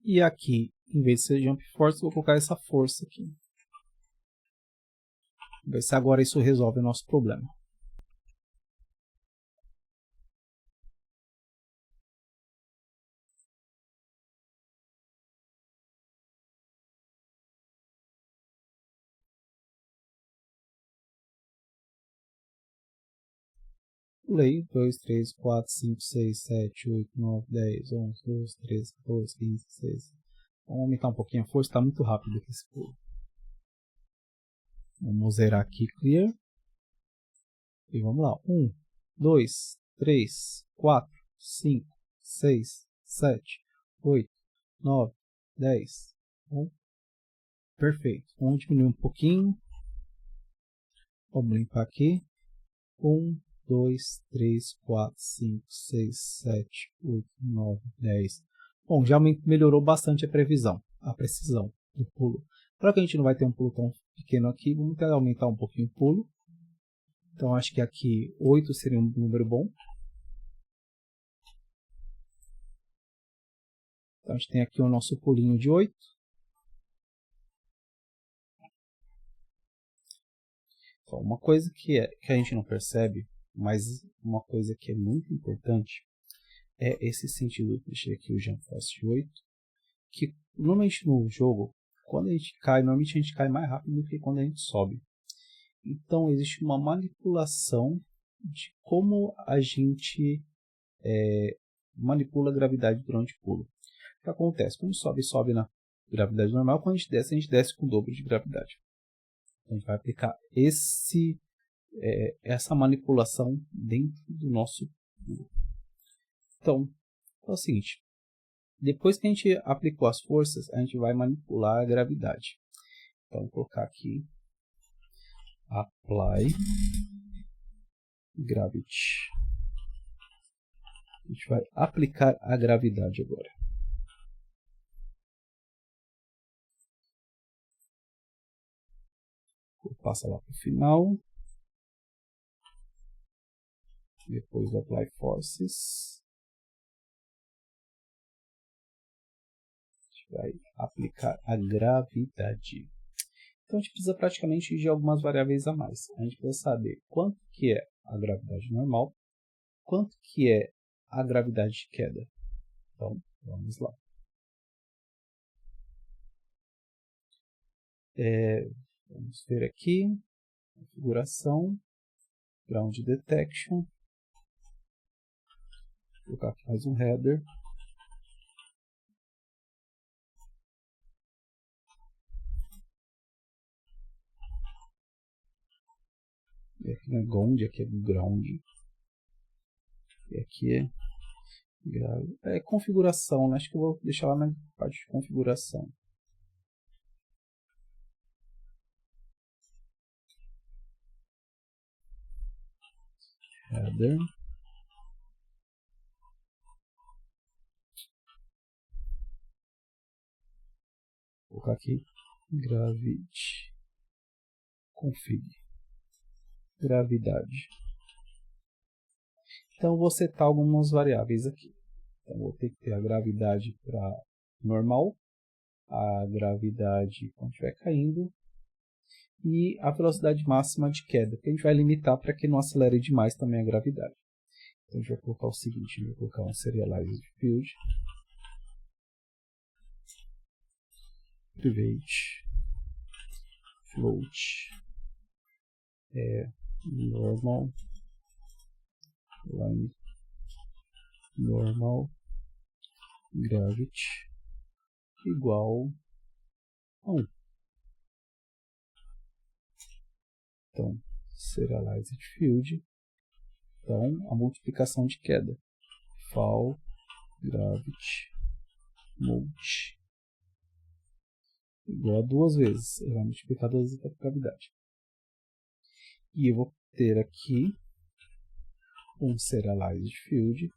E aqui, em vez de ser jump force, vou colocar essa força aqui. Vamos ver se agora isso resolve o nosso problema. Pulei 2, 3, 4, 5, 6, 7, 8, 9, 10, 11, 12, 13, 14, 15, 16. Vamos aumentar um pouquinho a força, está muito rápido aqui esse pulo. Vamos zerar aqui, clear. E vamos lá. 1, 2, 3, 4, 5, 6, 7, 8, 9, 10. Bom, perfeito. Vamos diminuir um pouquinho. Vamos limpar aqui. 1, 2, 3, 4, 5, 6, 7, 8, 9, 10. Bom, já melhorou bastante a precisão do pulo. Para que a gente não vai ter um pulo tão pequeno aqui, vamos tentar aumentar um pouquinho o pulo. Então acho que aqui 8 seria um número bom. Então a gente tem aqui o nosso pulinho de 8. Então, uma coisa que a gente não percebe, mas uma coisa que é muito importante, é esse sentido. Deixei aqui o jump force de 8, que normalmente no jogo, quando a gente cai, normalmente a gente cai mais rápido do que quando a gente sobe. Então existe uma manipulação de como a gente manipula a gravidade durante o pulo. O que acontece? Quando a gente sobe na gravidade normal, quando a gente desce com o dobro de gravidade. Então, a gente vai aplicar essa manipulação dentro do nosso pulo. Então, é o seguinte. Depois que a gente aplicou as forças, a gente vai manipular a gravidade. Então, vou colocar aqui Apply Gravity. A gente vai aplicar a gravidade agora. Vou passar lá para o final. Depois do Apply Forces. A gente vai aplicar a gravidade. Então a gente precisa praticamente de algumas variáveis a mais. A gente precisa saber quanto que é a gravidade normal, quanto que é a gravidade de queda. Então, vamos lá. Vamos ver aqui, configuração, ground detection. Vou colocar aqui mais um header. E aqui não é ground, aqui é ground. E aqui é configuração, né? Acho que eu vou deixar lá na parte de configuração. Header. Vou colocar aqui gravity config. Gravidade. Então vou setar algumas variáveis aqui. Então vou ter que ter a gravidade para normal, a gravidade quando estiver caindo e a velocidade máxima de queda, que a gente vai limitar para que não acelere demais também a gravidade. Então a gente vai colocar o seguinte, vou colocar um serialized field, private, float, normal, line, normal, gravity igual a 1. Então, serialized field, então a multiplicação de queda, fall, gravity, multi, igual a 2 vezes, ele vai multiplicar 2 vezes a gravidade. E eu vou ter aqui um serialized field,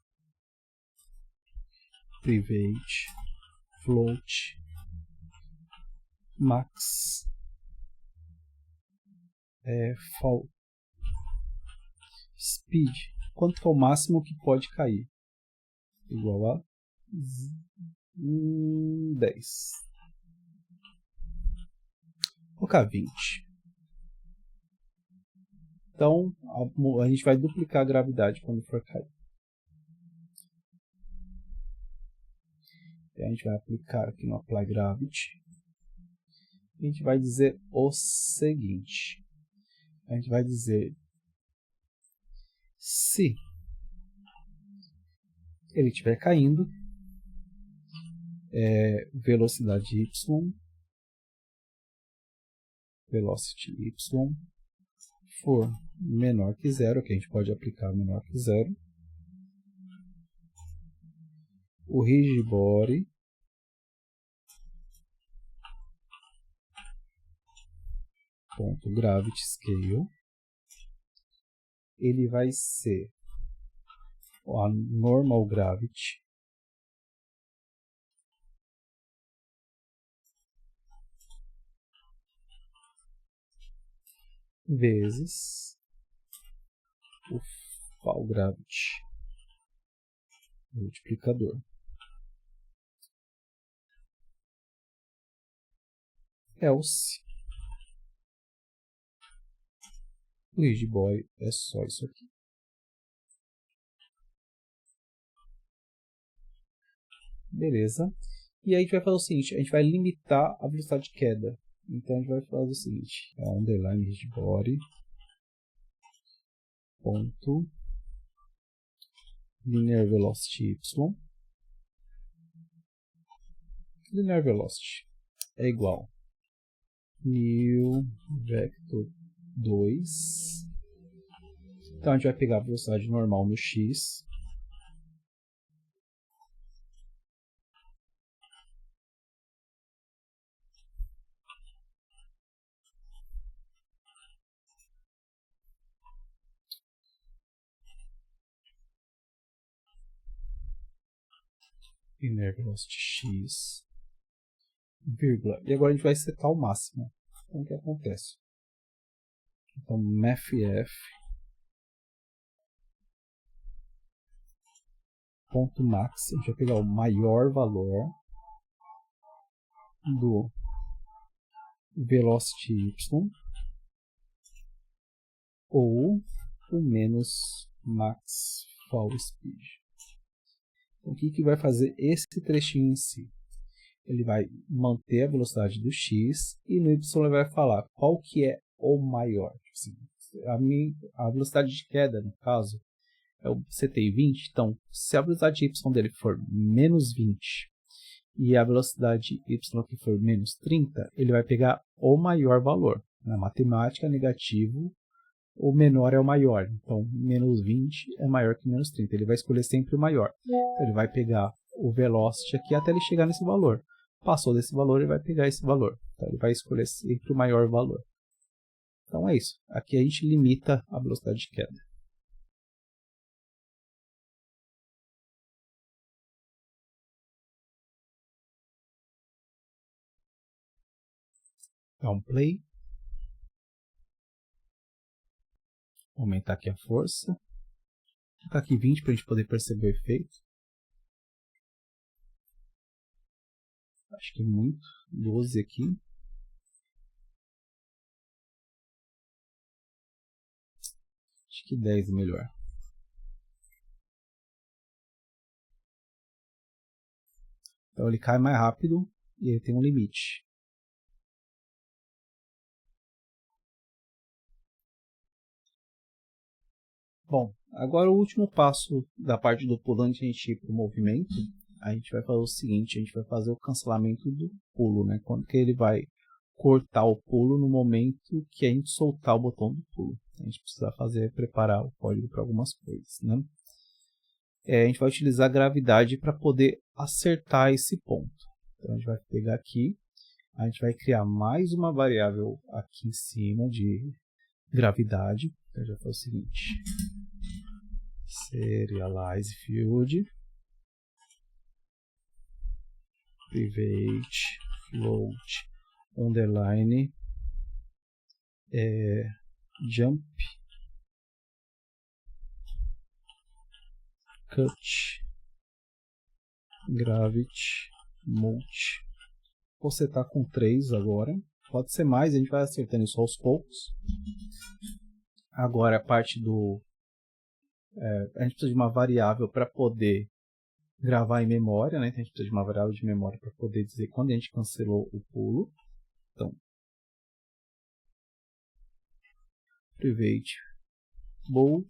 private, float, max fall speed, quanto que é o máximo que pode cair, igual a 10. Vou colocar 20. Então a gente vai duplicar a gravidade quando for cair. E a gente vai aplicar aqui no Apply Gravity. A gente vai dizer o seguinte. A gente vai dizer se ele estiver caindo, velocidade y, velocity y for menor que zero, que a gente pode aplicar menor que zero, o rigid body ponto gravity scale, ele vai ser a normal gravity vezes o fall gravity multiplicador. Else o rigid body é só isso aqui. Beleza. E aí a gente vai fazer o seguinte, a gente vai limitar a velocidade de queda. Então a gente vai fazer o seguinte, underline rigid body ponto linear velocity y, linear velocity é igual new vector 2. Então a gente vai pegar a velocidade normal no x, linear velocity x, vírgula, e agora a gente vai setar o máximo. Então o que acontece? Então mathf ponto max, a gente vai pegar o maior valor do velocity y ou o menos max fall speed. Então, o que vai fazer esse trechinho em si? Ele vai manter a velocidade do x e no y ele vai falar qual que é o maior. Assim, a velocidade de queda, no caso, eu setei 20, então se a velocidade y dele for menos 20 e a velocidade y que for menos 30, ele vai pegar o maior valor. Na matemática, negativo, o menor é o maior. Então, menos 20 é maior que menos 30. Ele vai escolher sempre o maior. Então, ele vai pegar o velocity aqui até ele chegar nesse valor. Passou desse valor, ele vai pegar esse valor. Então, ele vai escolher sempre o maior valor. Então, é isso. Aqui a gente limita a velocidade de queda. Dá um play. Vou aumentar aqui a força. Vou colocar aqui 20 para a gente poder perceber o efeito. Acho que muito. 12 aqui. Acho que 10 é melhor. Então ele cai mais rápido e ele tem um limite. Bom, agora o último passo da parte do pulo antes de a gente ir para o movimento, a gente vai fazer o seguinte, a gente vai fazer o cancelamento do pulo, né? Quando que ele vai cortar o pulo no momento que a gente soltar o botão do pulo. A gente precisa preparar o código para algumas coisas, né? A gente vai utilizar a gravidade para poder acertar esse ponto. Então a gente vai pegar aqui, a gente vai criar mais uma variável aqui em cima de gravidade. Então já foi o seguinte, serialize field, private float underline jump cut gravity multi. Vou setar com 3 agora. Pode ser mais, a gente vai acertando isso aos poucos. Agora a parte do... a gente precisa de uma variável para poder gravar em memória, né? Então a gente precisa de uma variável de memória para poder dizer quando a gente cancelou o pulo. Então, private bool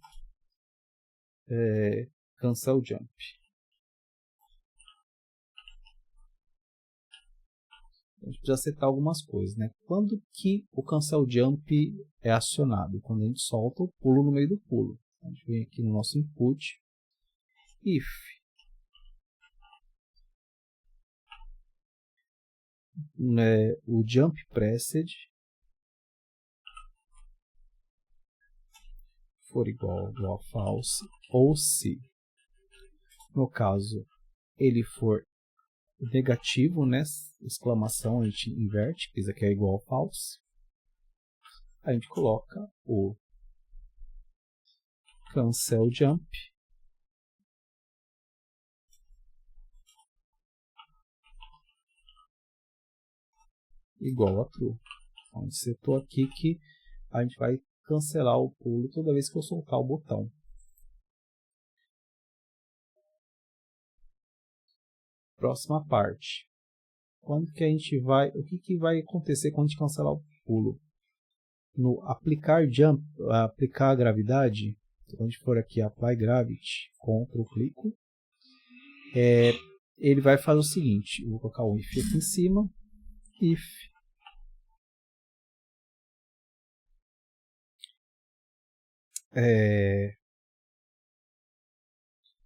cancel jump. A gente precisa setar algumas coisas, né? Quando que o cancel jump é acionado? Quando a gente solta o pulo no meio do pulo. A gente vem aqui no nosso input, if o jump pressed for igual a false, ou se, no caso, ele for negativo, né, exclamação, a gente inverte, que isso aqui é igual a false, a gente coloca o cancel jump igual a true. Então, a gente setou aqui que a gente vai cancelar o pulo toda vez que eu soltar o botão. Próxima parte. Quando que a gente vai, o que vai acontecer quando a gente cancelar o pulo? No aplicar jump, aplicar a gravidade, quando a gente for aqui apply gravity, Ctrl clico, ele vai fazer o seguinte, eu vou colocar um if aqui em cima, if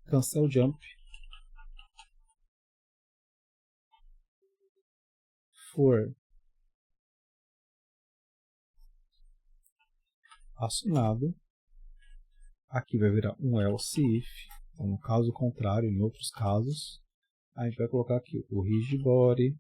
cancel jump for acionado, aqui vai virar um else if, então, no caso contrário, em outros casos, a gente vai colocar aqui o rigid body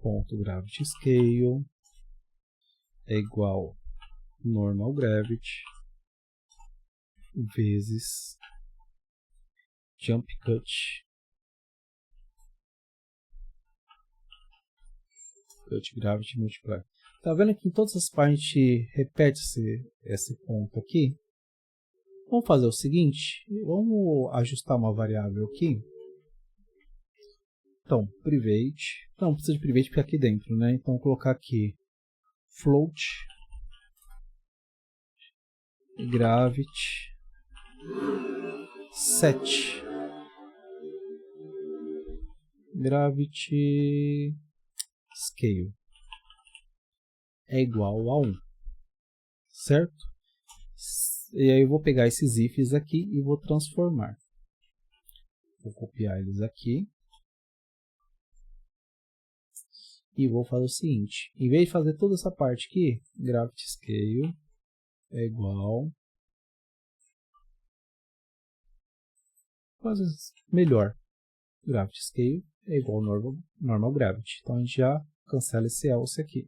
ponto gravity scale é igual normal gravity vezes jump cut gravity multiply. Tá vendo que em todas as partes a gente repete esse ponto aqui? Vamos fazer o seguinte, vamos ajustar uma variável aqui. Então, private, não precisa de private porque é aqui dentro, né? Então vou colocar aqui float gravity set gravity scale é igual a 1, certo? E aí eu vou pegar esses ifs aqui e vou transformar. Vou copiar eles aqui. E vou fazer o seguinte, em vez de fazer toda essa parte aqui, gravity scale é igual, fazer melhor, gravity scale é igual normal gravity. Então a gente já cancela esse else aqui.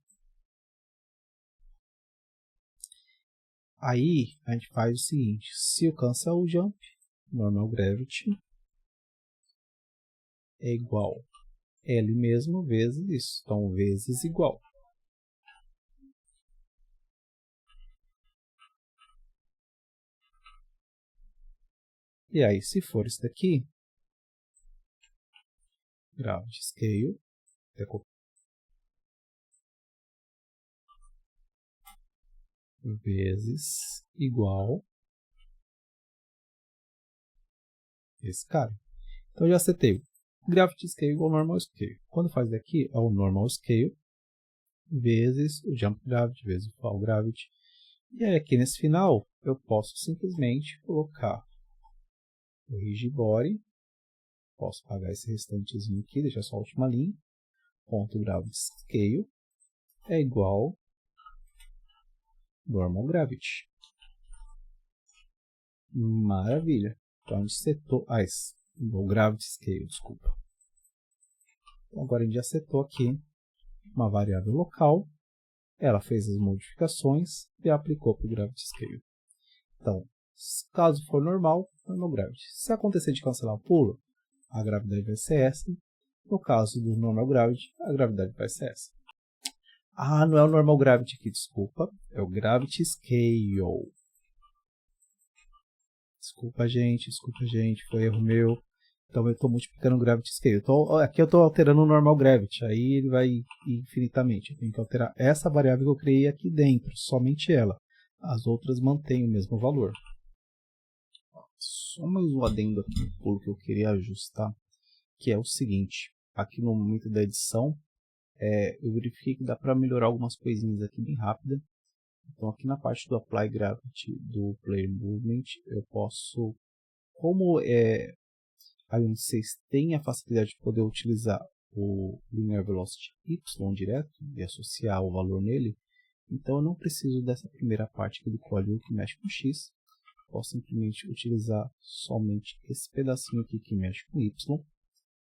Aí a gente faz o seguinte, se eu cancelar o jump, normal gravity é igual L mesmo vezes isso, então vezes igual. E aí, se for isso daqui, gravity scale vezes igual esse cara. Então já setei o gravity scale igual ao normal scale. Quando faz daqui é o normal scale vezes o jump gravity vezes o fall gravity. E aí aqui nesse final eu posso simplesmente colocar o rigid body. Posso apagar esse restantezinho aqui, deixar só a última linha. Ponto gravity scale é igual normal gravity. Maravilha. Então a gente setou. O gravity scale, desculpa. Então, agora a gente já setou aqui uma variável local. Ela fez as modificações e aplicou para o gravity scale. Então, caso for normal, normal gravity. Se acontecer de cancelar o pulo, a gravidade vai ser essa. No caso do normal gravity, a gravidade vai ser essa. Ah, não é o normal gravity aqui, desculpa. É o gravity scale. Desculpa, gente, foi erro meu. Então eu estou multiplicando o gravity scale. Aqui eu estou alterando o normal gravity, aí ele vai infinitamente. Eu tenho que alterar essa variável que eu criei aqui dentro, somente ela. As outras mantêm o mesmo valor. Só mais um adendo aqui no pulo que eu queria ajustar, que é o seguinte. Aqui no momento da edição, eu verifiquei que dá para melhorar algumas coisinhas aqui bem rápida. Então aqui na parte do Apply Gravity do Player Movement, eu posso, como a Unity6 tem a facilidade de poder utilizar o Linear Velocity Y direto e associar o valor nele, então eu não preciso dessa primeira parte aqui do código que mexe com X. Posso simplesmente utilizar somente esse pedacinho aqui que mexe com Y.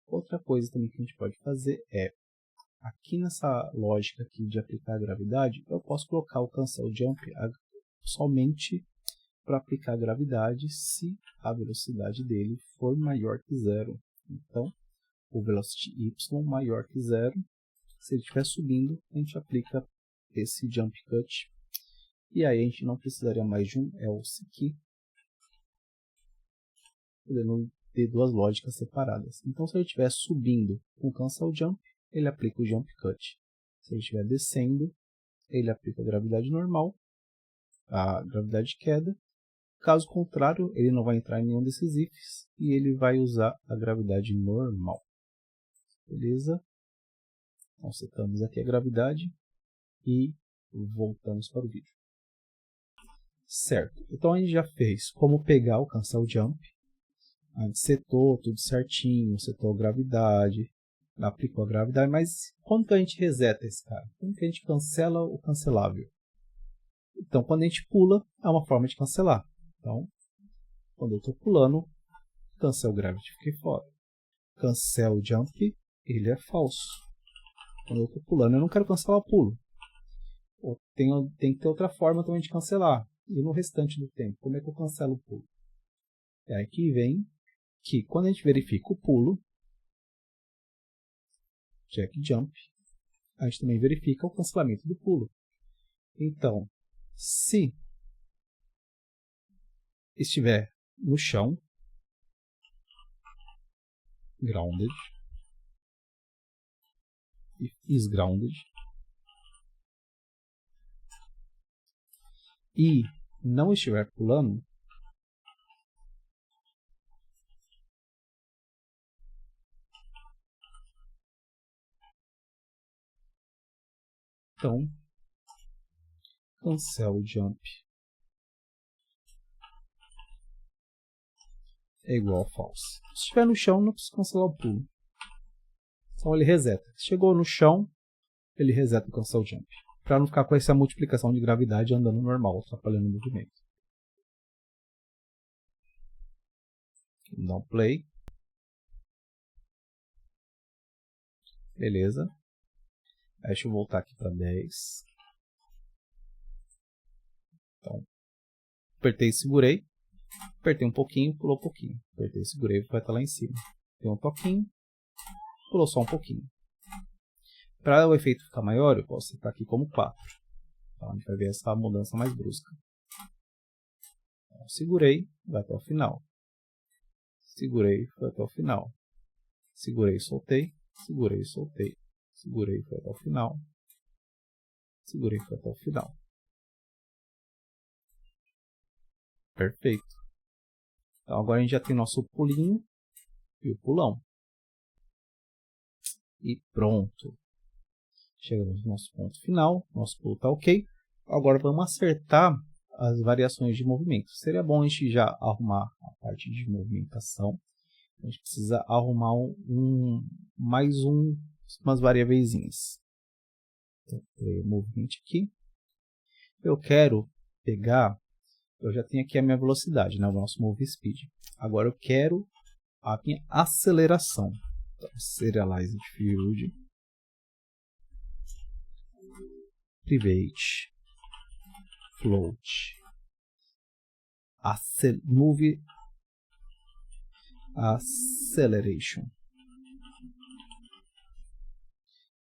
Outra coisa também que a gente pode fazer é, aqui nessa lógica aqui de aplicar a gravidade, eu posso colocar o Cancel Jump somente para aplicar a gravidade se a velocidade dele for maior que zero. Então, o Velocity Y maior que zero, se ele estiver subindo, a gente aplica esse Jump Cut. E aí a gente não precisaria mais de um else aqui, podendo ter duas lógicas separadas. Então, se ele estiver subindo com o Cancel Jump, ele aplica o Jump Cut. Se ele estiver descendo, ele aplica a gravidade normal, a gravidade de queda. Caso contrário, ele não vai entrar em nenhum desses ifs e ele vai usar a gravidade normal. Beleza? Então, setamos aqui a gravidade e voltamos para o vídeo. Certo, então a gente já fez como pegar o Cancel Jump. A gente setou tudo certinho, setou a gravidade, aplicou a gravidade, mas quando que a gente reseta esse cara? Quando que a gente cancela o cancelável? Então, quando a gente pula, é uma forma de cancelar. Então, quando eu estou pulando, Cancel Gravity fiquei fora. Cancel Jump, ele é falso. Quando eu estou pulando, eu não quero cancelar o pulo. Tem que ter outra forma também de cancelar. E no restante do tempo, como é que eu cancelo o pulo? É aí que vem que quando a gente verifica o pulo, Check Jump, a gente também verifica o cancelamento do pulo. Então, se estiver no chão, grounded, if is grounded, e não estiver pulando, então cancel jump é igual a false. Se estiver no chão, não precisa cancelar o pulo. Então ele reseta. Chegou no chão, ele reseta o cancel jump. Para não ficar com essa multiplicação de gravidade andando normal, atrapalhando o movimento. Dá um play. Beleza. Aí deixa eu voltar aqui para 10. Então, apertei e segurei. Apertei um pouquinho, pulou um pouquinho. Apertei e segurei, vai estar lá em cima. Deu um toquinho, pulou só um pouquinho. Para o efeito ficar maior, eu posso setar aqui como 4. Então, a gente vai ver essa mudança mais brusca. Então, segurei, vai até o final. Segurei, foi até o final. Segurei, soltei. Segurei, soltei. Segurei, foi até o final. Segurei, foi até o final. Perfeito. Então agora a gente já tem nosso pulinho e o pulão. E pronto. Chegamos no nosso ponto final. Nosso pulo está ok. Agora vamos acertar as variações de movimento. Seria bom a gente já arrumar a parte de movimentação. A gente precisa arrumar mais umas variáveis. Então, play movement aqui. Eu quero pegar, eu já tenho aqui a minha velocidade, né, o nosso move speed. Agora eu quero a minha aceleração. Então, serialized field, private, float, move acceleration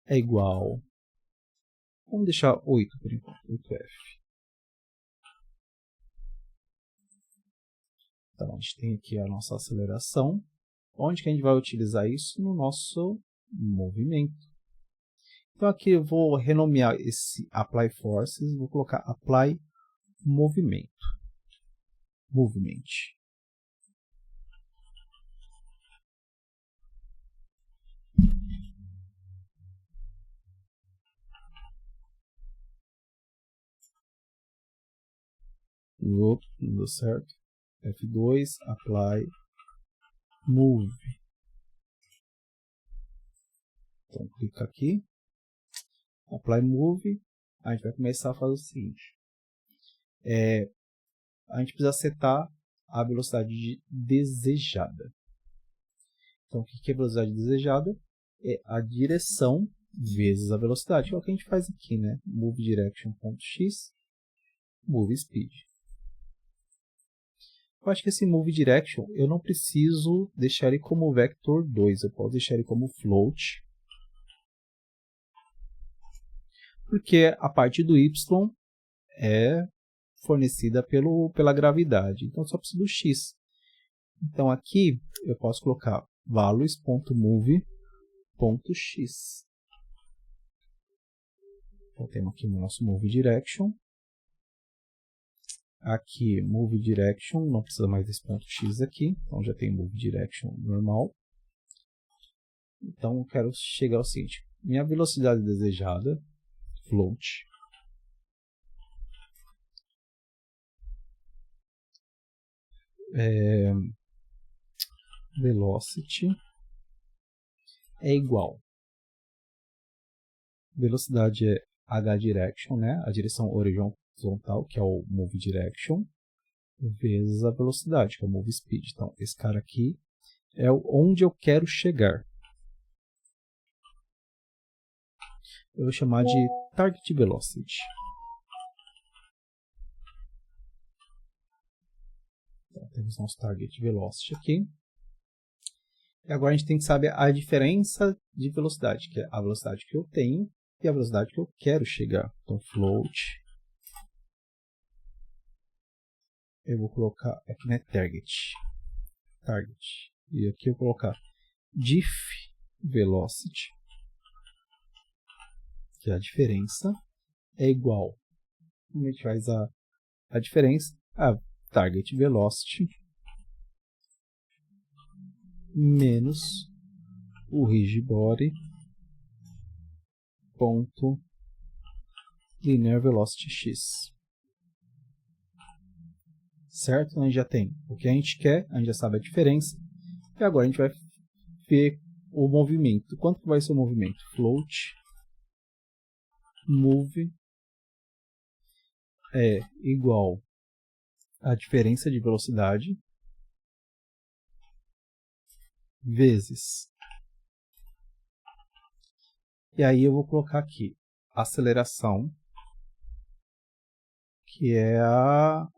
é igual, vamos deixar 8 por enquanto, 8F. Então a gente tem aqui a nossa aceleração. Onde que a gente vai utilizar isso? No nosso movimento. Então aqui eu vou renomear esse apply forces, vou colocar apply movimento. Movement. Opa, não deu certo. F2, apply move. Então clica aqui, apply move. A gente vai começar a fazer o seguinte: a gente precisa setar a velocidade desejada. Então o que é a velocidade desejada? É a direção vezes a velocidade, que é o que a gente faz aqui, né? Move direction.x, move speed. Eu acho que esse move direction eu não preciso deixar ele como vector 2, eu posso deixar ele como float, porque a parte do y é fornecida pela gravidade, então só preciso do x. Então aqui eu posso colocar values.move.x. Então temos aqui o nosso move direction. Aqui, move direction, não precisa mais desse ponto X aqui, então já tem move direction normal. Então eu quero chegar ao seguinte: minha velocidade desejada, float, velocity é igual. Velocidade é h direction, né? A direção horizontal, que é o move direction, vezes a velocidade, que é o move speed. Então, esse cara aqui é onde eu quero chegar. Eu vou chamar de target velocity. Então, temos nosso target velocity aqui. E agora a gente tem que saber a diferença de velocidade, que é a velocidade que eu tenho e a velocidade que eu quero chegar. Então, float. Eu vou colocar aqui, né, target. E aqui eu vou colocar diff velocity, que é a diferença, é igual. A gente faz a diferença, a target velocity menos o rigid body ponto linear velocity x. Certo? A gente já tem o que a gente quer, a gente já sabe a diferença. E agora a gente vai ver o movimento. Quanto que vai ser o movimento? Float move é igual a diferença de velocidade vezes. E aí eu vou colocar aqui a aceleração, que é a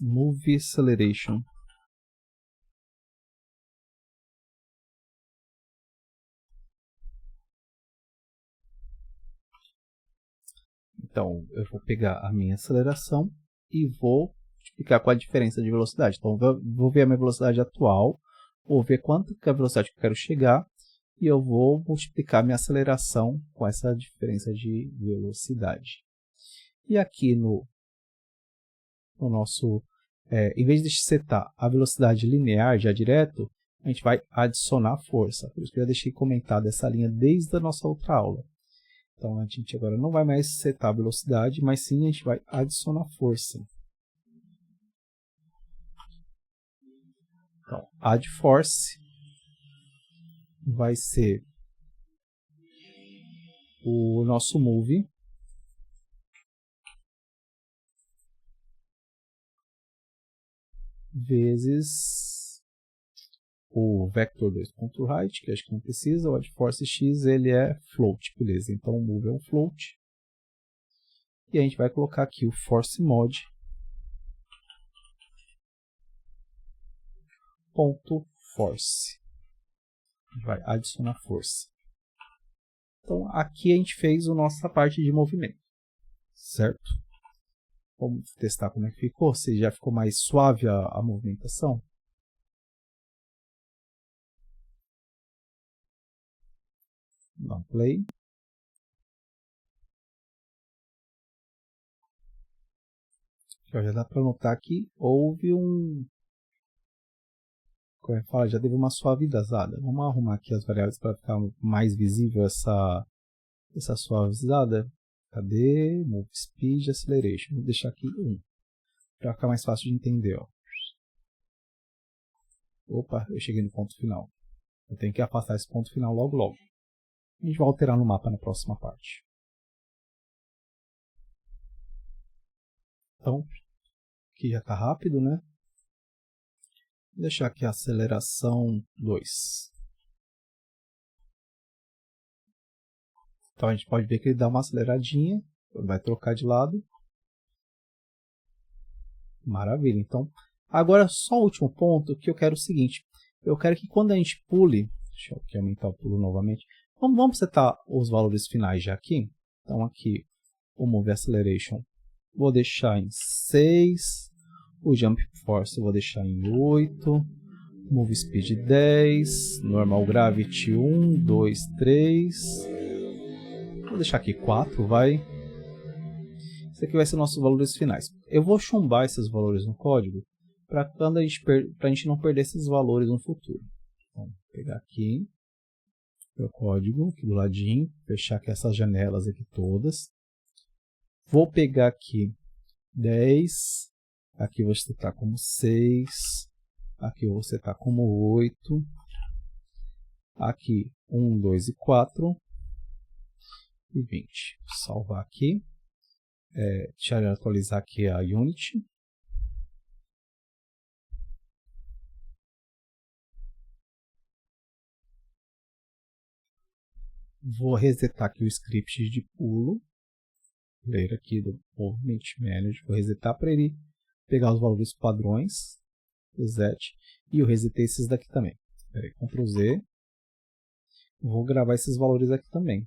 move acceleration. Então, eu vou pegar a minha aceleração e vou multiplicar com a diferença de velocidade. Então, vou ver a minha velocidade atual, vou ver quanto que é a velocidade que eu quero chegar, e eu vou multiplicar a minha aceleração com essa diferença de velocidade. E aqui no nosso, em vez de setar a velocidade linear já direto, a gente vai adicionar força. Por isso que eu já deixei comentado essa linha desde a nossa outra aula. Então, a gente agora não vai mais setar a velocidade, mas sim a gente vai adicionar força. Então, add force vai ser o nosso move vezes o vector 2.height, que acho que não precisa, o adforce x ele é float, beleza, então o move é um float, e a gente vai colocar aqui o force mod ponto force, vai adicionar força. Então aqui a gente fez a nossa parte de movimento, certo? Vamos testar como é que ficou, se já ficou mais suave a movimentação. Dá um play. Já dá para notar que houve como é que fala? Já teve uma suavizada. Vamos arrumar aqui as variáveis para ficar mais visível essa suavizada. Cadê? Move Speed, Acceleration. Vou deixar aqui 1. Para ficar mais fácil de entender. Ó. Opa, eu cheguei no ponto final. Eu tenho que afastar esse ponto final logo logo. A gente vai alterar no mapa na próxima parte. Então, aqui já está rápido, né? Vou deixar aqui a aceleração 2. Então a gente pode ver que ele dá uma aceleradinha, vai trocar de lado. Maravilha. Então, agora só o último ponto que eu quero o seguinte. Eu quero que quando a gente pule, deixa eu aqui aumentar o pulo novamente. Vamos setar os valores finais já aqui. Então aqui o Move Acceleration vou deixar em 6. O Jump Force eu vou deixar em 8. Move Speed 10. Normal Gravity 1, 2, 3. Vou deixar aqui 4, vai. Esse aqui vai ser nossos valores finais. Eu vou chumbar esses valores no código para a gente não perder esses valores no futuro. Então, vou pegar aqui o código, aqui do ladinho, fechar aqui essas janelas aqui todas. Vou pegar aqui 10, aqui eu vou setar como 6, aqui eu vou setar como 8, aqui 1, 2 e 4 e 20. Vou salvar aqui. Deixa eu atualizar aqui a Unity. Vou resetar aqui o script de pulo. Ler aqui do Movement Manager. Vou resetar para ele pegar os valores padrões. Reset. E eu resetei esses daqui também. Espera aí, Ctrl Z. Vou gravar esses valores aqui também.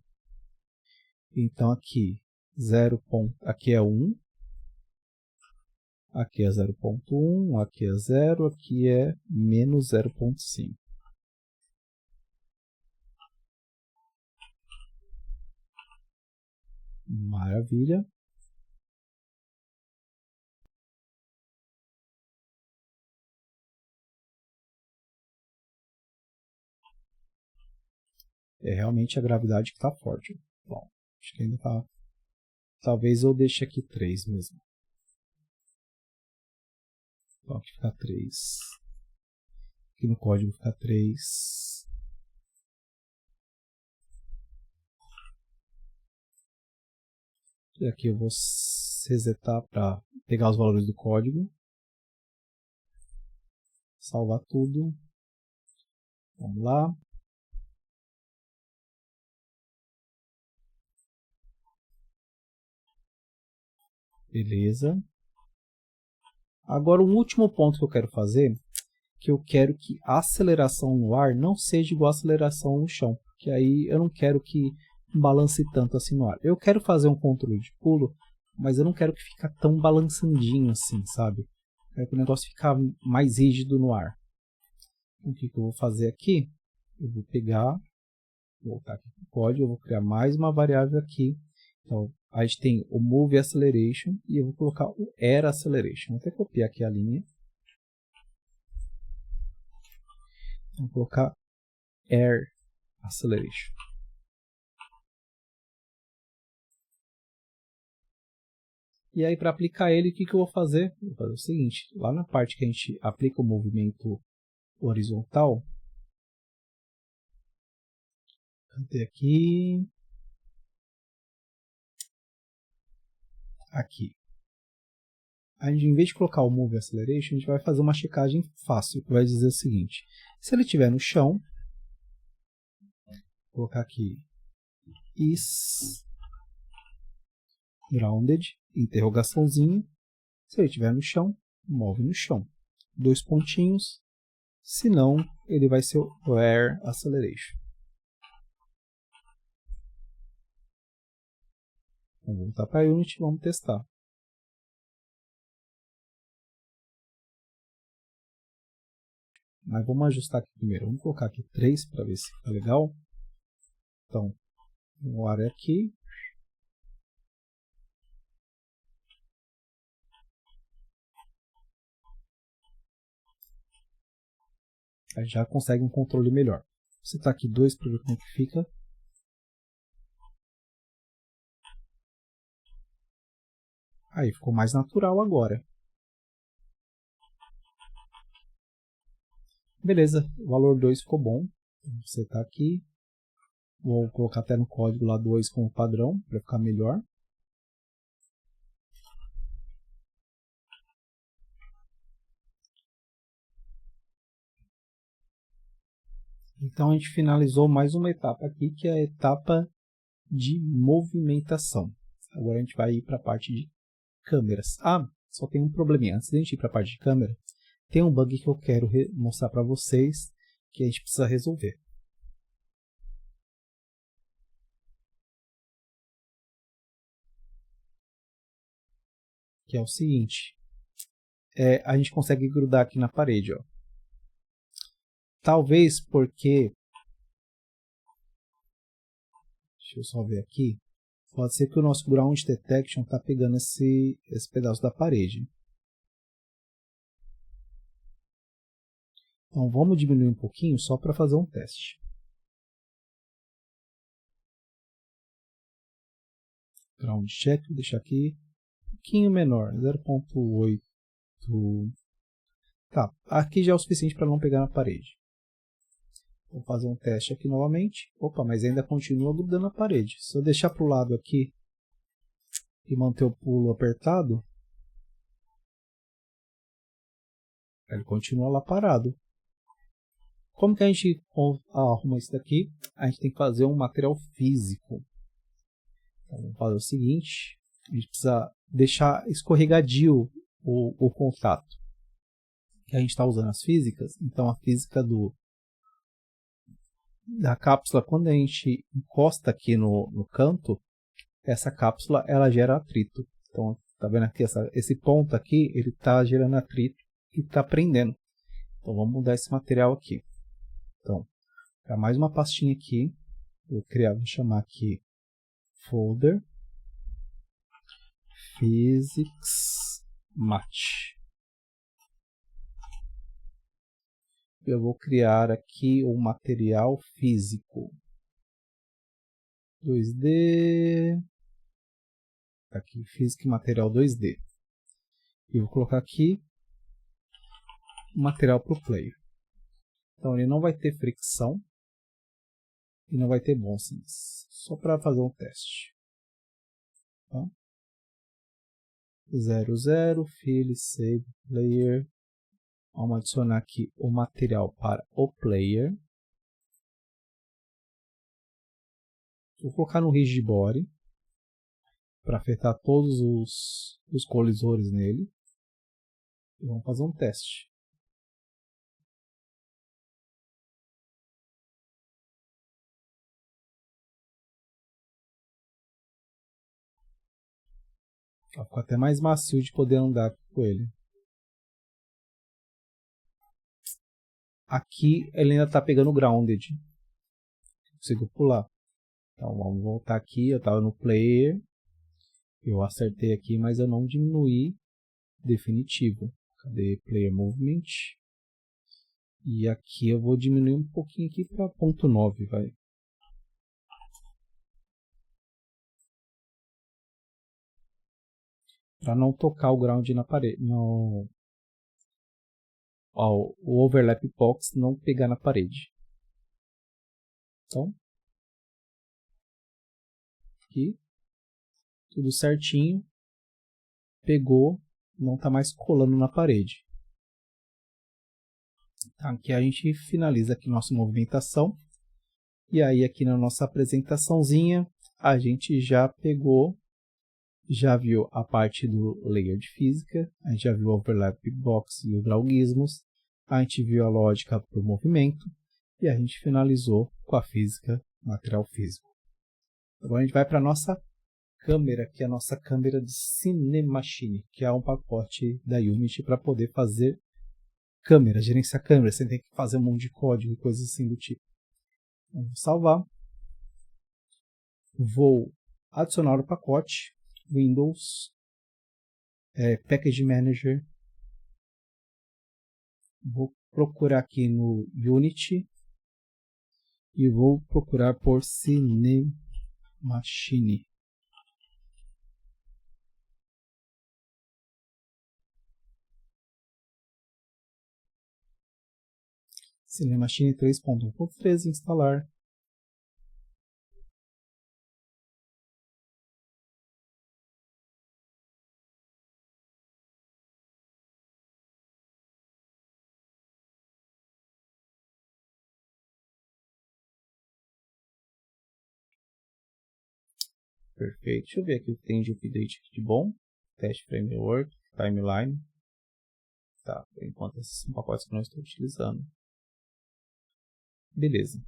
Então aqui 0. Aqui é 1. Aqui é 0.1, aqui é 0, aqui é menos 0.5. Maravilha. É realmente a gravidade que está forte. Bom, acho que ainda está... Talvez eu deixe aqui 3 mesmo. Então aqui fica 3. Aqui no código fica 3. E aqui eu vou resetar para pegar os valores do código. Salvar tudo. Vamos lá. Beleza. Agora, um último ponto que eu quero fazer, que eu quero que a aceleração no ar não seja igual a aceleração no chão, porque aí eu não quero que balance tanto assim no ar. Eu quero fazer um controle de pulo, mas eu não quero que fique tão balançandinho assim, sabe? Eu quero que o negócio fique mais rígido no ar. Então, o que eu vou fazer aqui? Eu vou pegar, voltar aqui para o código, eu vou criar mais uma variável aqui. Então, a gente tem o Move Acceleration e eu vou colocar o Air Acceleration. Vou até copiar aqui a linha. Vou colocar Air Acceleration. E aí, para aplicar ele, o que eu vou fazer? Vou fazer o seguinte, lá na parte que a gente aplica o movimento horizontal, cadê aqui? aqui. A gente, em vez de colocar o Move Acceleration, a gente vai fazer uma checagem fácil, que vai dizer o seguinte: se ele estiver no chão, vou colocar aqui is grounded, interrogaçãozinho. Se ele estiver no chão, move no chão. 2 pontinhos. Se não, ele vai ser o Where Acceleration. Vamos voltar para a Unity e vamos testar. Mas vamos ajustar aqui primeiro. Vamos colocar aqui 3 para ver se fica legal. Então, o ar é aqui. Aí já consegue um controle melhor. Você está aqui 2 para ver como que fica. Aí ficou mais natural agora. Beleza, o valor 2 ficou bom. Você está aqui. Vou colocar até no código lá 2 como padrão para ficar melhor. Então a gente finalizou mais uma etapa aqui, que é a etapa de movimentação. Agora a gente vai ir para a parte de câmeras. Ah, só tem um probleminha. Antes de a gente ir para a parte de câmera, tem um bug que eu quero mostrar para vocês que a gente precisa resolver. Que é o seguinte. A gente consegue grudar aqui na parede, ó. Talvez porque... Deixa eu só ver aqui. Pode ser que o nosso Ground Detection está pegando esse pedaço da parede. Então vamos diminuir um pouquinho só para fazer um teste. Ground Check, vou deixar aqui um pouquinho menor, 0.8. Tá, aqui já é o suficiente para não pegar na parede. Vou fazer um teste aqui novamente. Opa, mas ainda continua grudando na parede. Se eu deixar para o lado aqui e manter o pulo apertado, ele continua lá parado. Como que a gente arruma isso daqui? A gente tem que fazer um material físico. Então, vamos fazer o seguinte. A gente precisa deixar escorregadio o contato. Que a gente está usando as físicas. Então a física da cápsula, quando a gente encosta aqui no canto, essa cápsula ela gera atrito. Então, tá vendo aqui esse ponto aqui, ele está gerando atrito e está prendendo. Então vamos mudar esse material aqui. Então, para mais uma pastinha aqui, vou chamar aqui folder physics match. Eu vou criar aqui um material físico 2D, aqui física e material 2D, e vou colocar aqui material para o player. Então ele não vai ter fricção e não vai ter bouncing, só para fazer um teste. Tá? 00 fill save player. Vamos adicionar aqui o material para o player. Vou colocar no rigid body para afetar todos os colisores nele. E vamos fazer um teste. Ficou até mais macio de poder andar com ele. Aqui ele ainda está pegando grounded. Consigo pular. Então vamos voltar aqui. Eu estava no player. Eu acertei aqui, mas eu não diminuí definitivo. Cadê player movement? E aqui eu vou diminuir um pouquinho aqui para 0.9, vai. Para não tocar o ground na parede. O overlap box não pegar na parede. Então, aqui, tudo certinho. pegou, não está mais colando na parede. Tá, aqui a gente finaliza aqui nossa movimentação. E aí aqui na nossa apresentaçãozinha, a gente já pegou, já viu a parte do layer de física, a gente já viu o overlap box e os logismos, a gente viu a lógica para o movimento e a gente finalizou com a física, material físico. Agora a gente vai para a nossa câmera, que é a nossa câmera de Cinemachine, que é um pacote da Unity para poder fazer câmera, gerenciar câmera, sem ter que fazer um monte de código e coisas assim do tipo. Então, vou salvar, vou adicionar o pacote, Windows, Package Manager, vou procurar aqui no Unity e vou procurar por Cinemachine. Cinemachine 3.1.13, instalar. Perfeito. Deixa eu ver aqui o que tem de update de bom. Teste Framework, Timeline. Tá, por enquanto esses são pacotes que eu não estou utilizando. Beleza.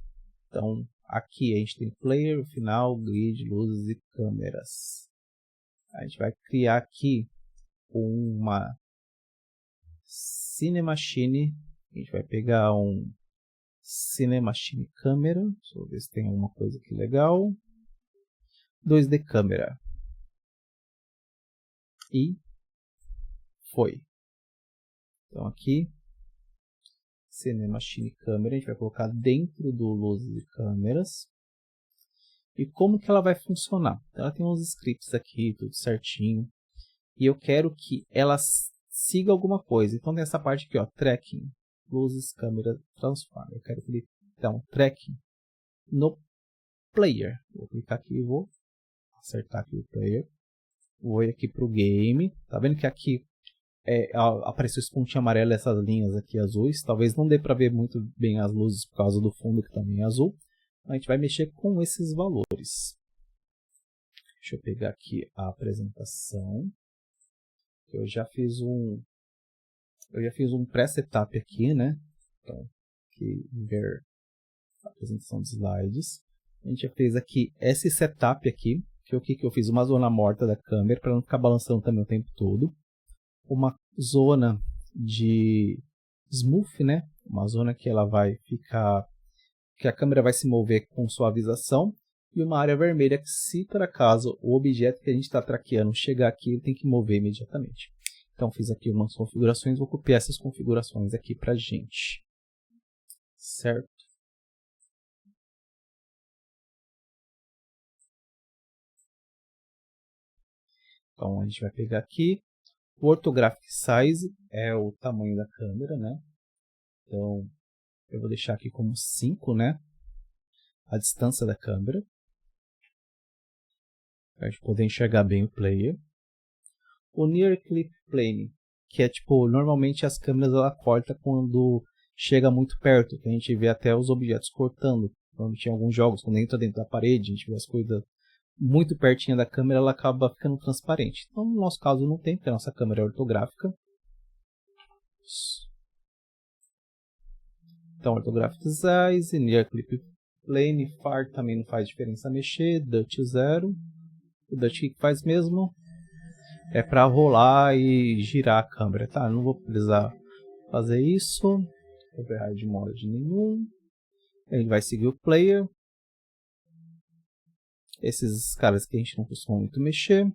Então, aqui a gente tem player, final, grid, luzes e câmeras. A gente vai criar aqui uma Cinemachine. A gente vai pegar um Cinemachine câmera. Deixa eu ver se tem alguma coisa aqui legal. 2D câmera. E foi. Então aqui, Cinemachine câmera, a gente vai colocar dentro do luzes e câmeras. E como que ela vai funcionar? Ela tem uns scripts aqui, tudo certinho. E eu quero que ela siga alguma coisa. Então nessa parte aqui, ó, tracking, luzes, câmera, transform. Eu quero que ele dê um tracking no player. Vou clicar aqui e vou acertar aqui o player. Vou ir aqui para o game. Tá vendo que aqui apareceu esse pontinho amarelo, essas linhas aqui azuis. Talvez não dê para ver muito bem as luzes por causa do fundo que também é azul. A gente vai mexer com esses valores. Deixa eu pegar aqui a apresentação. Eu já fiz um pré-setup aqui, né? Então, aqui ver a apresentação de slides. A gente já fez aqui esse setup aqui, que é o que eu fiz, uma zona morta da câmera para não ficar balançando também o tempo todo. Uma zona de smooth, né? Uma zona que ela vai ficar, que a câmera vai se mover com suavização, e uma área vermelha que, se por acaso o objeto que a gente está traqueando chegar aqui, ele tem que mover imediatamente. Então fiz aqui umas configurações, vou copiar essas configurações aqui para a gente. Certo? Então a gente vai pegar aqui, o orthographic size é o tamanho da câmera, né? Então eu vou deixar aqui como 5, né? A distância da câmera, para a gente poder enxergar bem o player. O Near Clip Plane, que é tipo, normalmente as câmeras ela corta quando chega muito perto, que a gente vê até os objetos cortando. Quando tem alguns jogos, quando entra dentro da parede, a gente vê as coisas muito pertinho da câmera, ela acaba ficando transparente. Então, no nosso caso não tem, porque a nossa câmera é ortográfica. Então, orthographic size, Near Clip Plane, Far também não faz diferença mexer, Dutch 0. O Dutch que faz mesmo é para rolar e girar a câmera, tá? Não vou precisar fazer isso. Override mode nenhum. Ele vai seguir o player. Esses caras que a gente não costuma muito mexer.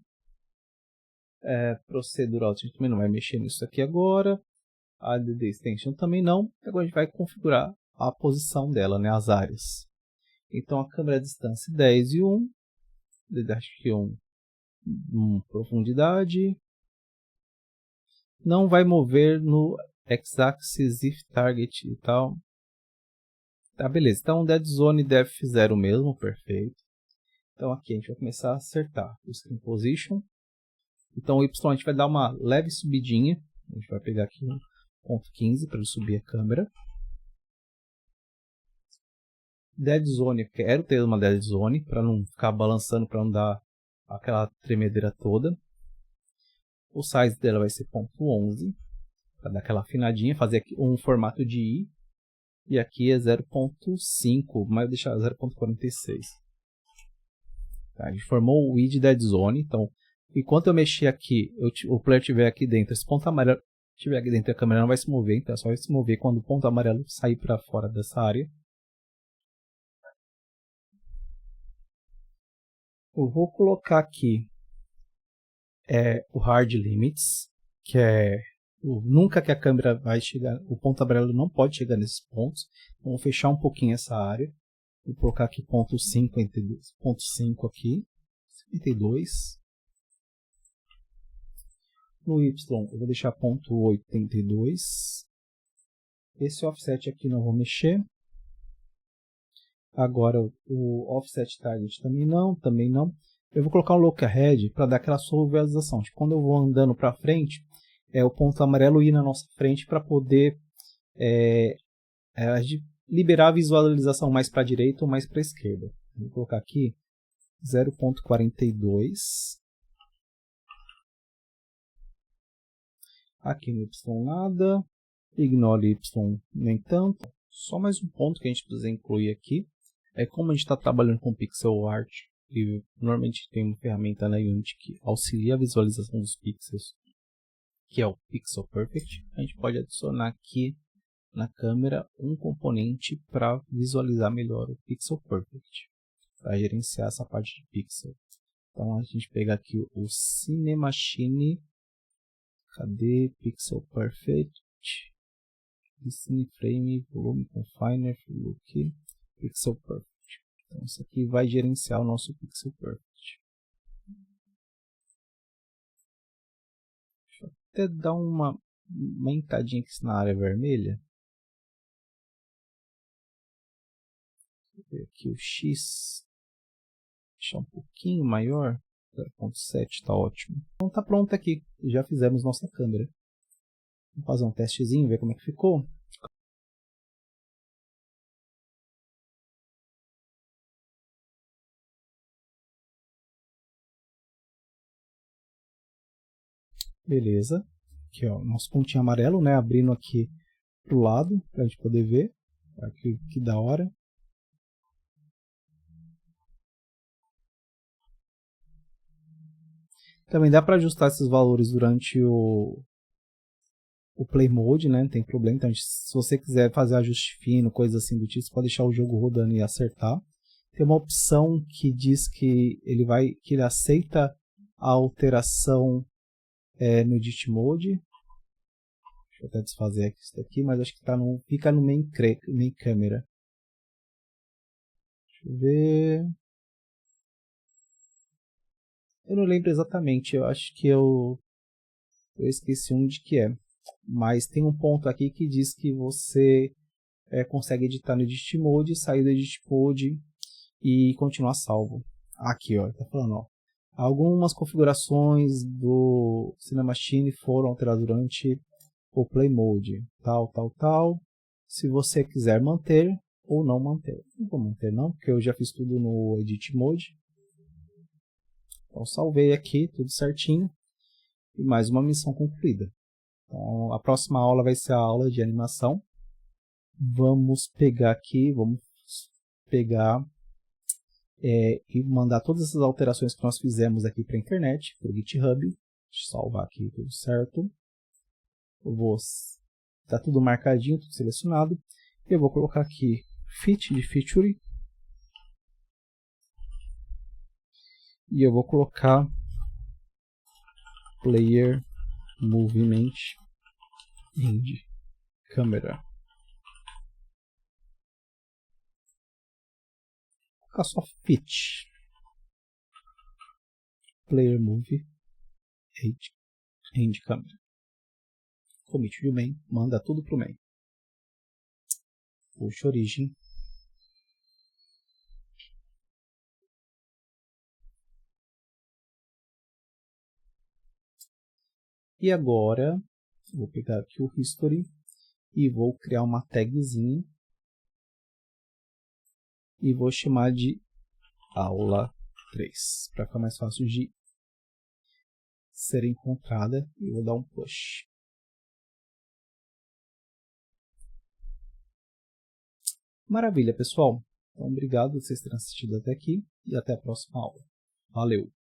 Procedural, a gente também não vai mexer nisso aqui agora. Add extension também não. Agora a gente vai configurar a posição dela, né, as áreas. Então a câmera distância 10 e 1. Acho que 1. Profundidade. Não vai mover no x-axis, if target e tal. Tá, beleza. Então dead zone def 0 mesmo, perfeito. Então aqui a gente vai começar a acertar o screen position. Então o Y a gente vai dar uma leve subidinha. A gente vai pegar aqui um ponto 15 para ele subir a câmera. Dead Zone, eu quero ter uma Dead Zone para não ficar balançando, para não dar aquela tremedeira toda. O size dela vai ser 0.11, para dar aquela afinadinha, fazer aqui um formato de I. E aqui é 0.5, mas eu vou deixar 0.46. Tá, a gente formou o I de Dead Zone, então enquanto eu mexer aqui, o player estiver aqui dentro, esse ponto amarelo estiver aqui dentro, a câmera não vai se mover, então é só se mover quando o ponto amarelo sair para fora dessa área. Eu vou colocar aqui o Hard Limits, que é nunca que a câmera vai chegar, o ponto amarelo não pode chegar nesses pontos. Então, vou fechar um pouquinho essa área. Vou colocar aqui ponto 52, ponto 5 aqui, 52. No Y eu vou deixar ponto 82. Esse offset aqui não vou mexer. Agora o offset target também não. Eu vou colocar um look ahead para dar aquela solverização. Tipo, quando eu vou andando para frente, o ponto amarelo ir na nossa frente para poder liberar a visualização mais para a direita ou mais para a esquerda. Vou colocar aqui 0.42. Aqui no Y nada. Ignore Y nem tanto. Só mais um ponto que a gente precisa incluir aqui. Como a gente está trabalhando com pixel art e normalmente tem uma ferramenta na Unity que auxilia a visualização dos pixels, que é o Pixel Perfect, a gente pode adicionar aqui na câmera um componente para visualizar melhor o Pixel Perfect, para gerenciar essa parte de pixel. Então a gente pega aqui o Cinemachine, cadê Pixel Perfect, Cine Frame, Volume Confiner, Look, Pixel Perfect. Então isso aqui vai gerenciar o nosso Pixel Perfect. Deixa eu até dar uma aumentadinha aqui na área vermelha. Vou ver aqui o X. Deixar um pouquinho maior. 0.7 está ótimo. Então tá pronto aqui. Já fizemos nossa câmera. Vamos fazer um testezinho, ver como é que ficou. Beleza. Aqui ó, nosso pontinho amarelo, né? Abrindo aqui pro lado, para a gente poder ver. Aqui, que da hora. Também dá para ajustar esses valores durante o Play Mode, né? Não tem problema. Então, se você quiser fazer ajuste fino, coisa assim do tipo, você pode deixar o jogo rodando e acertar. Tem uma opção que diz que ele aceita a alteração no Edit Mode. Deixa eu até desfazer aqui isso daqui, mas acho que fica no main Camera. Deixa eu ver. Eu não lembro exatamente, eu acho que eu esqueci onde que é. Mas tem um ponto aqui que diz que você consegue editar no Edit Mode, sair do Edit Mode e continuar salvo. Aqui, ó, tá falando, ó. Algumas configurações do Cinemachine foram alteradas durante o Play Mode, tal. Se você quiser manter ou não manter. Não vou manter não, porque eu já fiz tudo no Edit Mode. Então salvei aqui, tudo certinho. E mais uma missão concluída. Então a próxima aula vai ser a aula de animação. Vamos pegar aqui, e mandar todas essas alterações que nós fizemos aqui para a internet, para o GitHub. Deixa eu salvar aqui tudo certo. Tá tudo marcadinho, tudo selecionado. Eu vou colocar aqui fit de feature. E eu vou colocar player movement end camera. Vou colocar só fit player move end camera. Commit de main, manda tudo pro main. Puxa origem. E agora, vou pegar aqui o History e vou criar uma tagzinha e vou chamar de aula 3, para ficar mais fácil de ser encontrada. E vou dar um push. Maravilha, pessoal. Então, obrigado por vocês terem assistido até aqui e até a próxima aula. Valeu!